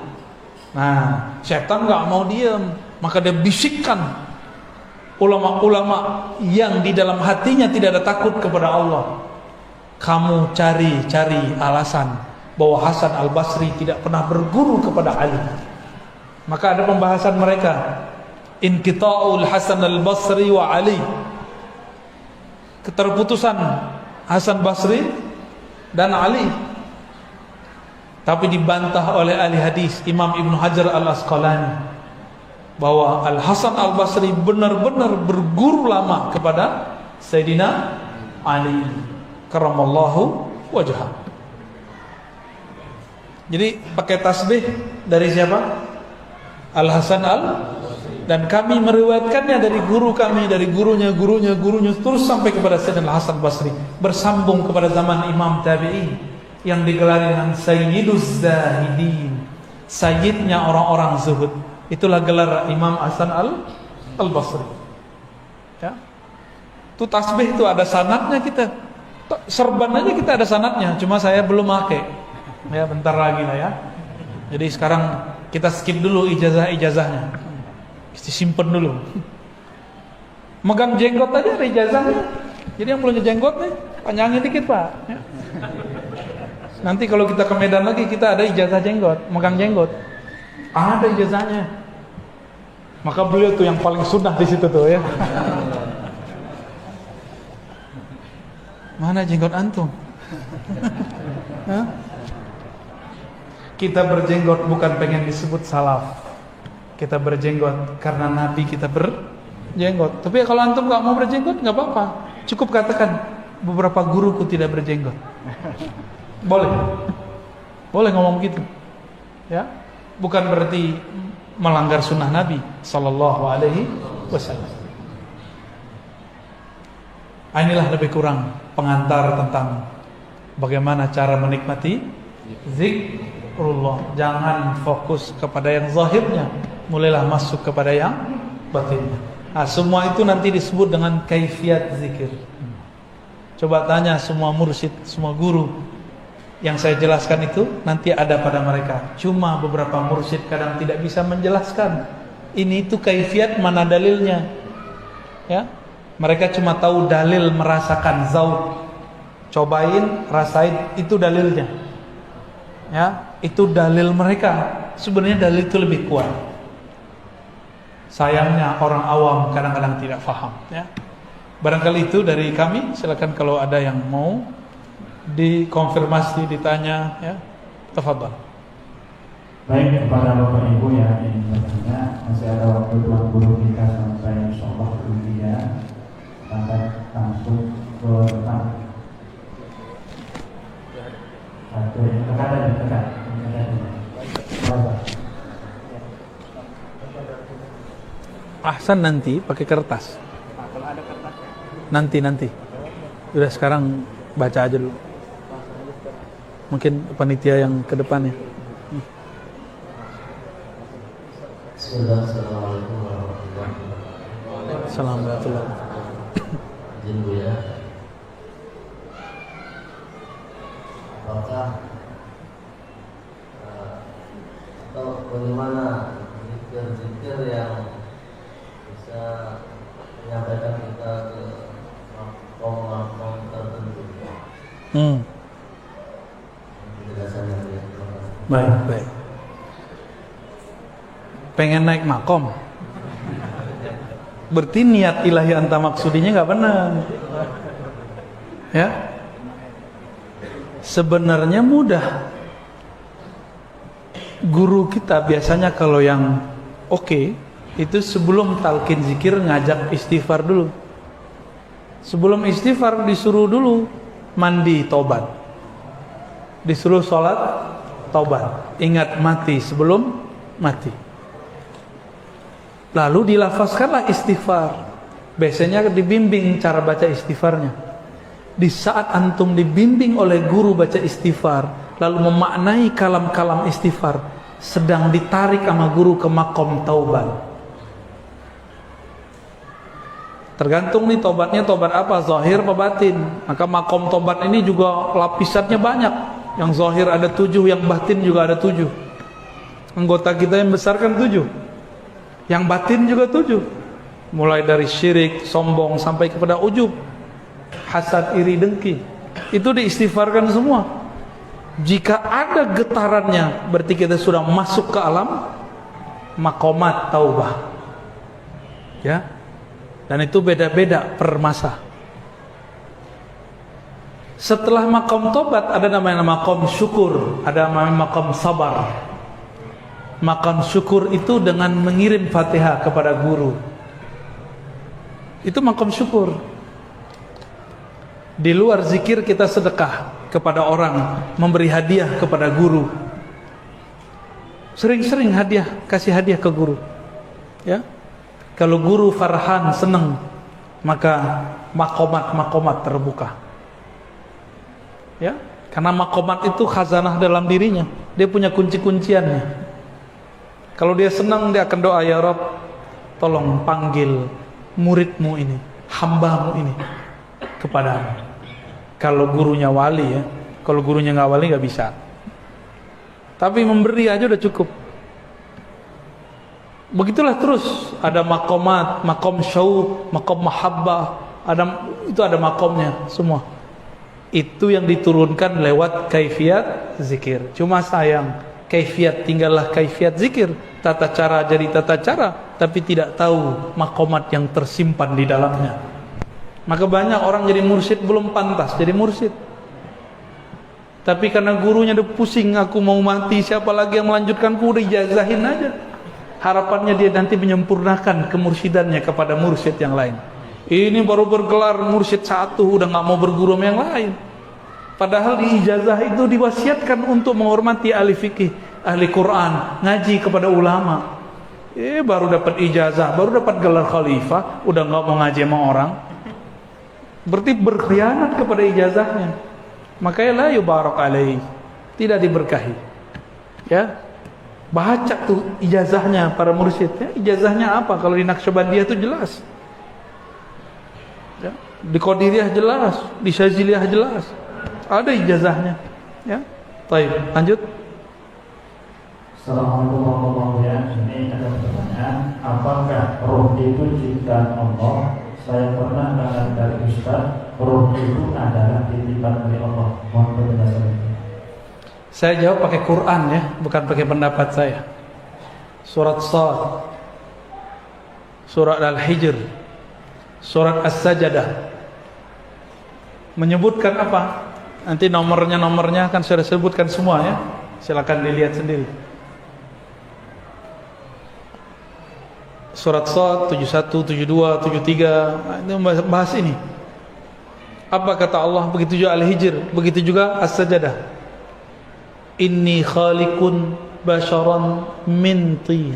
Speaker 1: Nah, syaitan nggak mau diam, maka dia bisikkan ulama-ulama yang di dalam hatinya tidak ada takut kepada Allah. Kamu cari alasan bahwa Hasan Al-Basri tidak pernah berguru kepada Ali. Maka ada pembahasan mereka, inqita'ul Hasan Al-Basri wa Ali, keterputusan Hasan Basri dan Ali. Tapi dibantah oleh ahli hadis Imam Ibnu Hajar Al-Asqalani bahwa Al-Hasan Al-Basri benar-benar berguru lama kepada Sayyidina Ali karramallahu wajhah. Jadi pakai tasbih dari siapa? Al-Hasan dan kami meriwayatkannya dari guru kami, dari gurunya terus sampai kepada Sayyidina Al-Hasan Basri, bersambung kepada zaman Imam Tabi'in yang digelar dengan Sayyiduz Zahidin, sayyidnya orang-orang zuhud. Itulah gelar Imam Hasan Al-Basri. Ya. Itu tasbih itu ada sanadnya kita. Serban aja kita ada sanadnya, cuma saya belum pakai. Ya, bentar lagi lah ya. Jadi sekarang kita skip dulu ijazahnya. Kita simpen dulu. Megang jenggot aja ada ijazahnya. Jadi yang belum jenggot nih, panjangin dikit, Pak. Ya. Nanti kalau kita ke Medan lagi kita ada ijazah jenggot, megang jenggot. Ada ijazahnya. Maka beliau tuh yang paling sunnah di situ tuh ya. Mana jenggot antum? Hah? Kita berjenggot bukan pengen disebut salaf. Kita berjenggot karena Nabi kita berjenggot. Tapi kalau antum nggak mau berjenggot nggak apa-apa. Cukup katakan beberapa guruku tidak berjenggot. Boleh ngomong gitu, ya. Bukan berarti melanggar sunnah Nabi Sallallahu Alaihi Wasallam. Inilah lebih kurang pengantar tentang bagaimana cara menikmati zikrullah. Jangan fokus kepada yang zahirnya, mulailah masuk kepada yang batinnya. Nah, semua itu nanti disebut dengan kaifiyat zikir. Coba tanya semua mursyid, semua guru. Yang saya jelaskan itu nanti ada pada mereka. Cuma beberapa mursyid kadang tidak bisa menjelaskan. Ini itu kaifiat, mana dalilnya. Ya, mereka cuma tahu dalil merasakan zauq. Cobain, rasain, itu dalilnya. Ya, itu dalil mereka. Sebenarnya dalil itu lebih kuat. Sayangnya orang awam kadang-kadang tidak paham, ya. Barangkali itu dari kami. Silakan kalau ada yang mau dikonfirmasi, ditanya, ya. Tafadhal.
Speaker 2: Baik, kepada Bapak Ibu yang ingin bertanya, masih ada waktu Tuan Guru kita sampai insyaallah kemudian sampai langsung ke depan. Satu, dekat.
Speaker 1: Ahsan nanti pakai kertas. Nanti. Udah sekarang baca aja dulu. Mungkin panitia yang ke depannya.
Speaker 3: Assalamualaikum warahmatullahi wabarakatuh.
Speaker 1: Assalamualaikum.
Speaker 3: Izin Bu ya. Apakah atau bagaimana zikir-zikir yang bisa menyampaikan kita ke makom-makom tertentu? Penjelasannya ya.
Speaker 1: Baik. Pengen naik makom, berarti niat ilahi anta maksudinya nggak benar, ya. Sebenarnya mudah. Guru kita biasanya kalau yang oke, itu sebelum talqin zikir ngajak istighfar dulu. Sebelum istighfar disuruh dulu mandi tobat, disuruh sholat tobat, ingat mati sebelum mati. Lalu dilafazkanlah istighfar. Biasanya dibimbing cara baca istighfarnya. Di saat antum dibimbing oleh guru baca istighfar, lalu memaknai kalam-kalam istighfar, sedang ditarik sama guru ke makom taubat. Tergantung nih tobatnya tobat apa, zahir apa batin. Maka makom tobat ini juga lapisannya banyak. Yang zahir ada 7, yang batin juga ada 7. Anggota kita yang besar kan 7. Yang batin juga 7. Mulai dari syirik, sombong, sampai kepada ujub, hasad, iri, dengki. Itu diistighfarkan semua. Jika ada getarannya, berarti kita sudah masuk ke alam makomat taubah, ya. Dan itu beda-beda per masa. Setelah makom tobat ada namanya makom syukur, ada namanya makom sabar. Makom syukur itu dengan mengirim Fatihah kepada guru. Itu makom syukur. Di luar zikir kita sedekah kepada orang, memberi hadiah kepada guru. Sering-sering kasih hadiah ke guru. Ya. Kalau guru farhan, senang, maka makomat terbuka. Ya, karena makomat itu khazanah dalam dirinya. Dia punya kunci-kunciannya. Kalau dia senang, dia akan doa, ya Rabb, tolong panggil muridmu ini, hambamu ini kepadamu. Kalau gurunya wali, ya. Kalau gurunya nggak wali nggak bisa. Tapi memberi aja udah cukup. Begitulah terus. Ada makomat, makom syauq, makom mahabbah, ada makomnya semua. Itu yang diturunkan lewat kaifiat zikir. Cuma sayang, kaifiat tinggallah kaifiat zikir, tata cara jadi tata cara, tapi tidak tahu makomat yang tersimpan di dalamnya. Maka banyak orang jadi mursyid belum pantas jadi mursyid. Tapi karena gurunya udah pusing, aku mau mati, siapa lagi yang melanjutkanku, udah ijazahin aja. Harapannya dia nanti menyempurnakan kemursidannya kepada mursyid yang lain. Ini baru bergelar mursyid 1, udah gak mau berguru sama yang lain. Padahal di ijazah itu diwasiatkan untuk menghormati ahli fikih, ahli Quran, ngaji kepada ulama. Baru dapat ijazah, baru dapat gelar khalifah, udah gak mau ngaji sama orang. Berarti berkhianat kepada ijazahnya. Makanya la yubarak alaih, tidak diberkahi. Ya, baca tuh ijazahnya para mursyid. Ya, ijazahnya apa? Kalau di Naqsyabandiyah itu jelas. Ya, di Qadiriyah jelas, di Syaziliyah jelas. Ada ijazahnya. Ya, baik, lanjut.
Speaker 2: Assalamualaikum warahmatullahi wabarakatuh. Ini ada pertanyaan, apakah roh itu ciptaan Allah? Saya pernah dengar dari Ustaz, roh itu adalah titipan dari Allah. Mohon penjelasannya.
Speaker 1: Saya jawab pakai Quran ya, bukan pakai pendapat saya. Surat Shad surat Al-Hijr, surat As-Sajdah. Menyebutkan apa? Nanti nomornya kan sudah sebutkan semua ya. Silakan dilihat sendiri. Surat Shad 71, 72, 73 itu bahas ini. Apa kata Allah? Begitu juga Al-Hijr, begitu juga As-Sajdah. Inni khaliqun basharan min tin.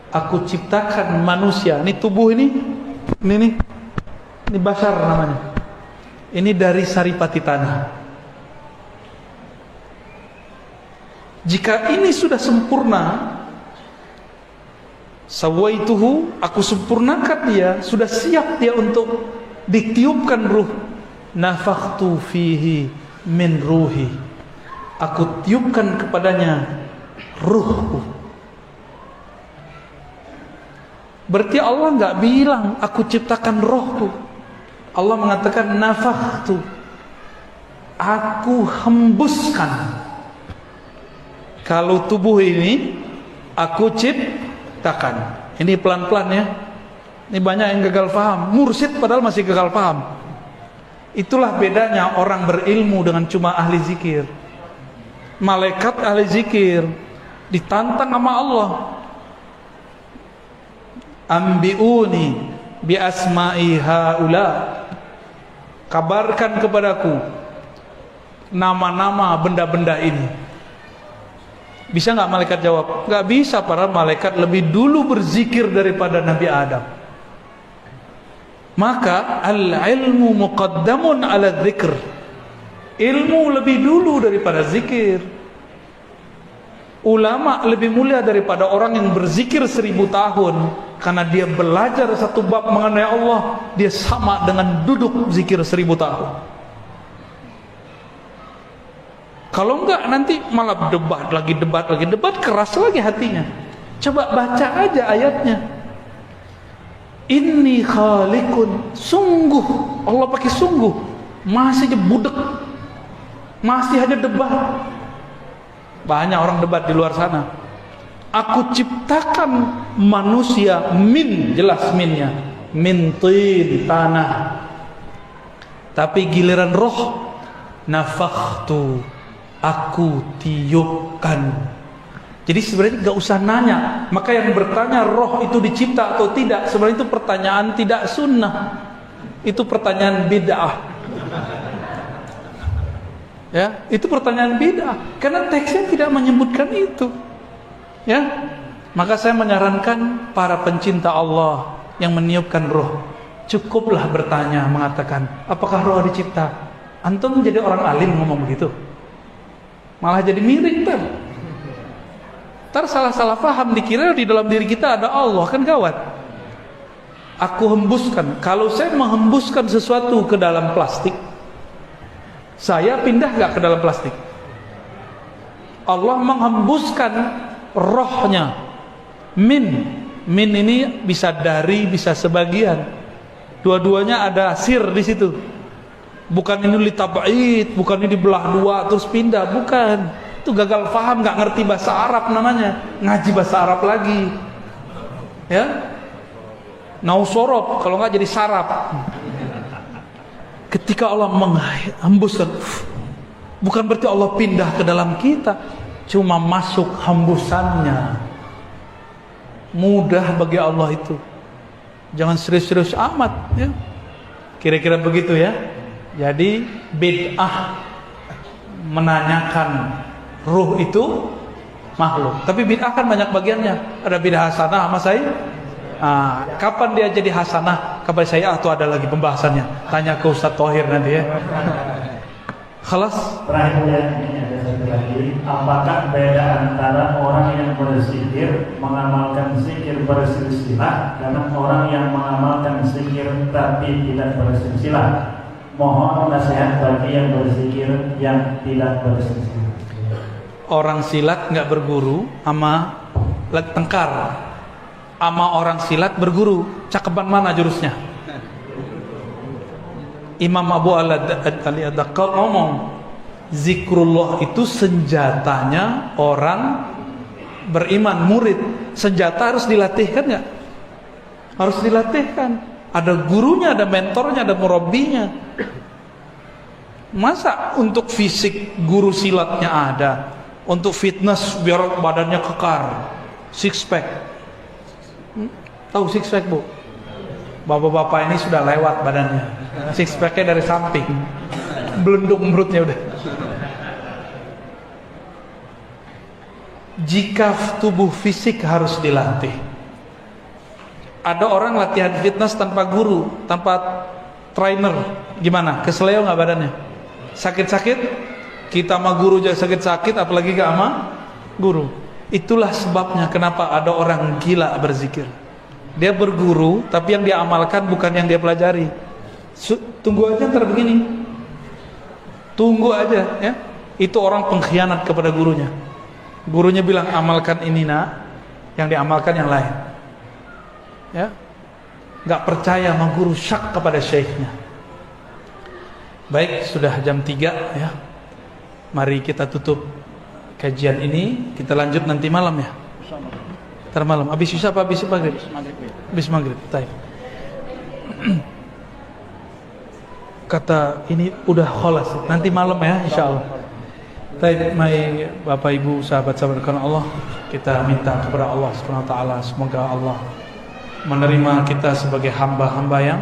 Speaker 1: Aku ciptakan manusia. Ini tubuh ini bashar namanya. Ini dari saripati tanah. Jika ini sudah sempurna, sawaituhu, aku sempurnakan dia, sudah siap dia untuk ditiupkan ruh. Nafakhtu fihi min ruhi. Aku tiupkan kepadanya ruhku. Berarti Allah enggak bilang aku ciptakan rohku. Allah mengatakan nafakhtu, aku hembuskan. Kalau tubuh ini aku ciptakan. Ini pelan-pelan ya. Ini banyak yang gagal paham. Mursyid padahal masih gagal paham. Itulah bedanya orang berilmu dengan cuma ahli zikir. Malaikat ahli zikir ditantang sama Allah. Ambiuni bi asma'i haula. Kabarkan kepadaku nama-nama benda-benda ini. Bisa nggak malaikat jawab? Nggak bisa, para malaikat lebih dulu berzikir daripada Nabi Adam. Maka al-ilmu muqaddamun ala dzikr. Ilmu lebih dulu daripada zikir. Ulama lebih mulia daripada orang yang berzikir 1000 tahun. Karena dia belajar satu bab mengenai Allah, dia sama dengan duduk zikir 1000 tahun. Kalau enggak nanti malah debat lagi, keras lagi hatinya. Coba baca aja ayatnya. Inni khaliqun, sungguh, Allah pakai sungguh, masih aja budek, masih aja debat. Banyak orang debat di luar sana. Aku ciptakan manusia min, jelas minnya, min tin, tanah. Tapi giliran roh, nafakhtu, aku tiupkan. Jadi sebenarnya gak usah nanya. Maka yang bertanya roh itu dicipta atau tidak, sebenarnya itu pertanyaan tidak sunnah. Itu pertanyaan bid'ah. Ya, itu pertanyaan bid'ah. Karena teksnya tidak menyebutkan itu. Ya, maka saya menyarankan para pencinta Allah yang meniupkan roh, cukuplah bertanya, mengatakan, apakah roh dicipta? Antum jadi orang alim ngomong begitu, malah jadi miring kan? Ntar salah-salah paham, dikira di dalam diri kita ada Allah, kan gawat. Aku hembuskan. Kalau saya menghembuskan sesuatu ke dalam plastik, saya pindah gak ke dalam plastik? Allah menghembuskan rohnya. Min ini bisa dari, bisa sebagian. Dua-duanya ada sir di situ. Bukan ini litab'id, bukan ini dibelah dua terus pindah, bukan. Itu gagal paham, nggak ngerti bahasa Arab namanya. Ngaji bahasa Arab lagi. Ya. Nausorob, kalau nggak jadi sarap. Ketika Allah menghembuskan, bukan berarti Allah pindah ke dalam kita, cuma masuk hembusannya. Mudah bagi Allah itu. Jangan serius-serius amat ya. Kira-kira begitu ya. Jadi bid'ah menanyakan ruh itu makhluk. Tapi bid'ah kan banyak bagiannya. Ada bid'ah hasanah sama saya. Kapan dia jadi hasanah kepada saya atau ada lagi pembahasannya? Tanya ke Ustaz Thohir nanti ya. Khalas.
Speaker 2: Terakhir ya, ini ada satu lagi. Apakah beda antara orang yang berzikir mengamalkan zikir bersilsilah dengan orang yang mengamalkan zikir tapi tidak bersilsilah? Mohon nasihat bagi yang berzikir yang tidak bersilsilah.
Speaker 1: Orang silat nggak berguru sama tengkar, sama orang silat berguru. Cakepan mana jurusnya? Imam Abu Al-Daqqaq ngomong, zikrullah itu senjatanya orang beriman, murid. Senjata harus dilatih kan nggak? Harus dilatihkan. Ada gurunya, ada mentornya, ada murabbinya. Masa untuk fisik guru silatnya ada, untuk fitness biar badannya kekar, six pack. Tahu six pack, Bu? Bapak-bapak ini sudah lewat badannya. Six packnya dari samping, belendung perutnya udah. Jika tubuh fisik harus dilatih. Ada orang latihan fitness tanpa guru, tanpa trainer, gimana? Keseleo nggak badannya? Sakit-sakit? Kita sama guru aja sakit-sakit, apalagi ke sama guru. Itulah sebabnya kenapa ada orang gila berzikir. Dia berguru, tapi yang dia amalkan bukan yang dia pelajari. Tunggu aja ntar begini. Tunggu aja, ya. Itu orang pengkhianat kepada gurunya. Gurunya bilang amalkan ini nak, yang diamalkan yang lain. Ya, nggak percaya sama guru, syak kepada syekhnya. Baik, sudah jam 3 ya. Mari kita tutup kajian ini. Kita lanjut nanti malam ya. Ntar malam. Habis isya apa habis maghrib? Habis maghrib. Baik. Kata ini udah kholas. Nanti malam ya, insyaallah. Baik, mari Bapak Ibu, sahabat-sahabat karena Allah, kita minta kepada Allah Subhanahu wa taala semoga Allah menerima kita sebagai hamba-hamba yang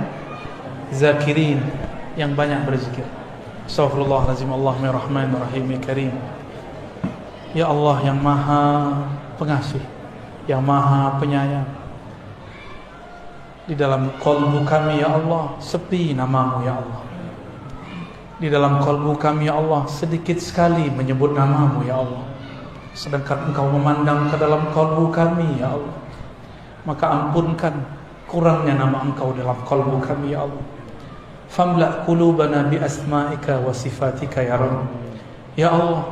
Speaker 1: zakirin, yang banyak berzikir. Astaghfirullahalazim, Allahumma rahmanir rahim karim. Ya Allah yang Maha Pengasih, yang Maha Penyayang. Di dalam qalbu kami ya Allah sepi namamu ya Allah. Di dalam qalbu kami ya Allah sedikit sekali menyebut namamu ya Allah. Sedangkan Engkau memandang ke dalam qalbu kami ya Allah. Maka ampunkan kurangnya nama Engkau dalam qalbu kami ya Allah. Famla' qulubana bi asma'ika wa sifatika ya Rabb. Ya Allah,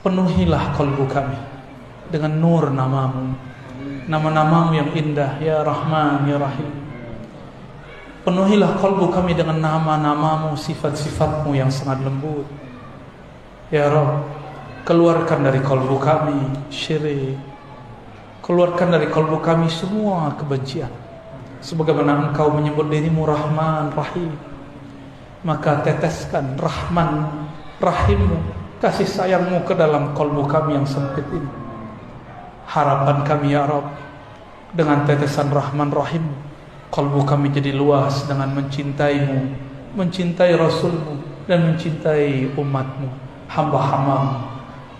Speaker 1: penuhilah qalbu kami dengan nur namamu, nama-namamu yang indah, ya Rahman, ya Rahim. Penuhilah qalbu kami dengan nama-namamu, sifat-sifatmu yang sangat lembut. Ya Rabb, keluarkan dari qalbu kami syirik, keluarkan dari qalbu kami semua kebencian. Sebagaimana Engkau menyebut dirimu Rahman, Rahim, maka teteskan Rahman, Rahimmu, kasih sayangmu ke dalam qalbu kami yang sempit ini. Harapan kami ya Rabb, dengan tetesan Rahman Rahim, qalbu kami jadi luas dengan mencintaimu, mencintai Rasulmu, dan mencintai umatmu, hamba-hambamu.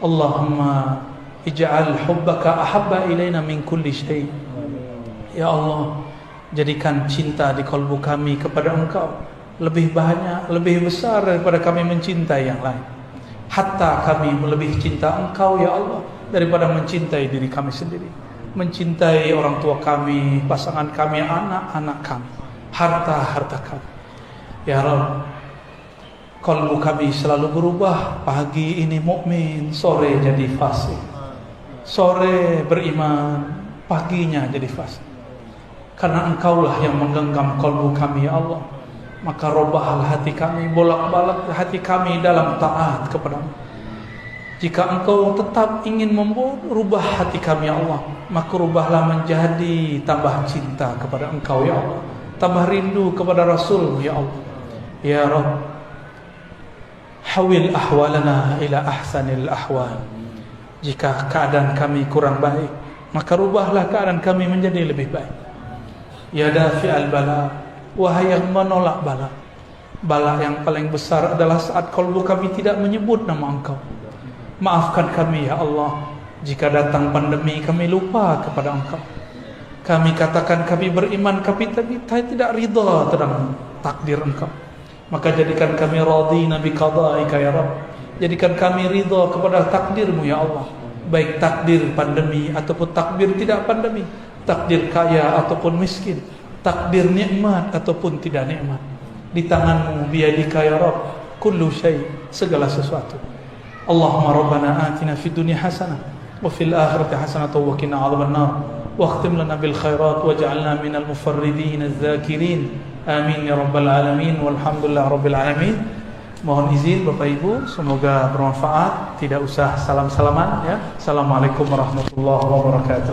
Speaker 1: Allahumma ij'al hubbaka ahabba ilaina min kulli syai'. Ya Allah, jadikan cinta di qalbu kami kepada Engkau lebih banyak, lebih besar daripada kami mencintai yang lain. Hatta kami lebih cinta Engkau ya Allah daripada mencintai diri kami sendiri, mencintai orang tua kami, pasangan kami, anak-anak kami, harta-harta kami. Ya Rabb, qalbu kami selalu berubah. Pagi ini mukmin, sore jadi fasik. Sore beriman, paginya jadi fasik. Karena Engkaulah yang menggenggam qalbu kami ya Allah. Maka robahlah hati kami, bolak-balik hati kami dalam taat kepadamu. Jika Engkau tetap ingin merubah hati kami ya Allah, maka rubahlah menjadi tambah cinta kepada Engkau ya Allah, tambah rindu kepada Rasul ya Allah. Ya Rabb, hawil ahwalana ila ahsanil ahwal. Jika keadaan kami kurang baik, maka rubahlah keadaan kami menjadi lebih baik. Ya dafi'al bala, wahai yang menolak bala. Bala yang paling besar adalah saat qalbu kami tidak menyebut nama Engkau. Maafkan kami ya Allah, jika datang pandemi kami lupa kepada Engkau. Kami katakan kami beriman, kami tidak ridha tentang takdir Engkau. Maka jadikan kami radina bi qada'ika ya Rabb. Jadikan kami ridha kepada takdirmu ya Allah. Baik takdir pandemi ataupun takdir tidak pandemi, takdir kaya ataupun miskin, takdir nikmat ataupun tidak nikmat. Di tanganmu, biyadika ya Rabb, kullu syai', segala sesuatu. Allahumma rabbana atina fid dunya hasanah wa fil akhirati hasanah wa qina adzaban nar wa khtim lana bil khairat waj'alna minal mufarridin adz-dzakirin. Amin ya rabbal alamin walhamdulillah rabbil alamin. Mohon izin Bapak Ibu, semoga bermanfaat. Tidak usah salam-salaman ya. Assalamualaikum warahmatullahi wabarakatuh.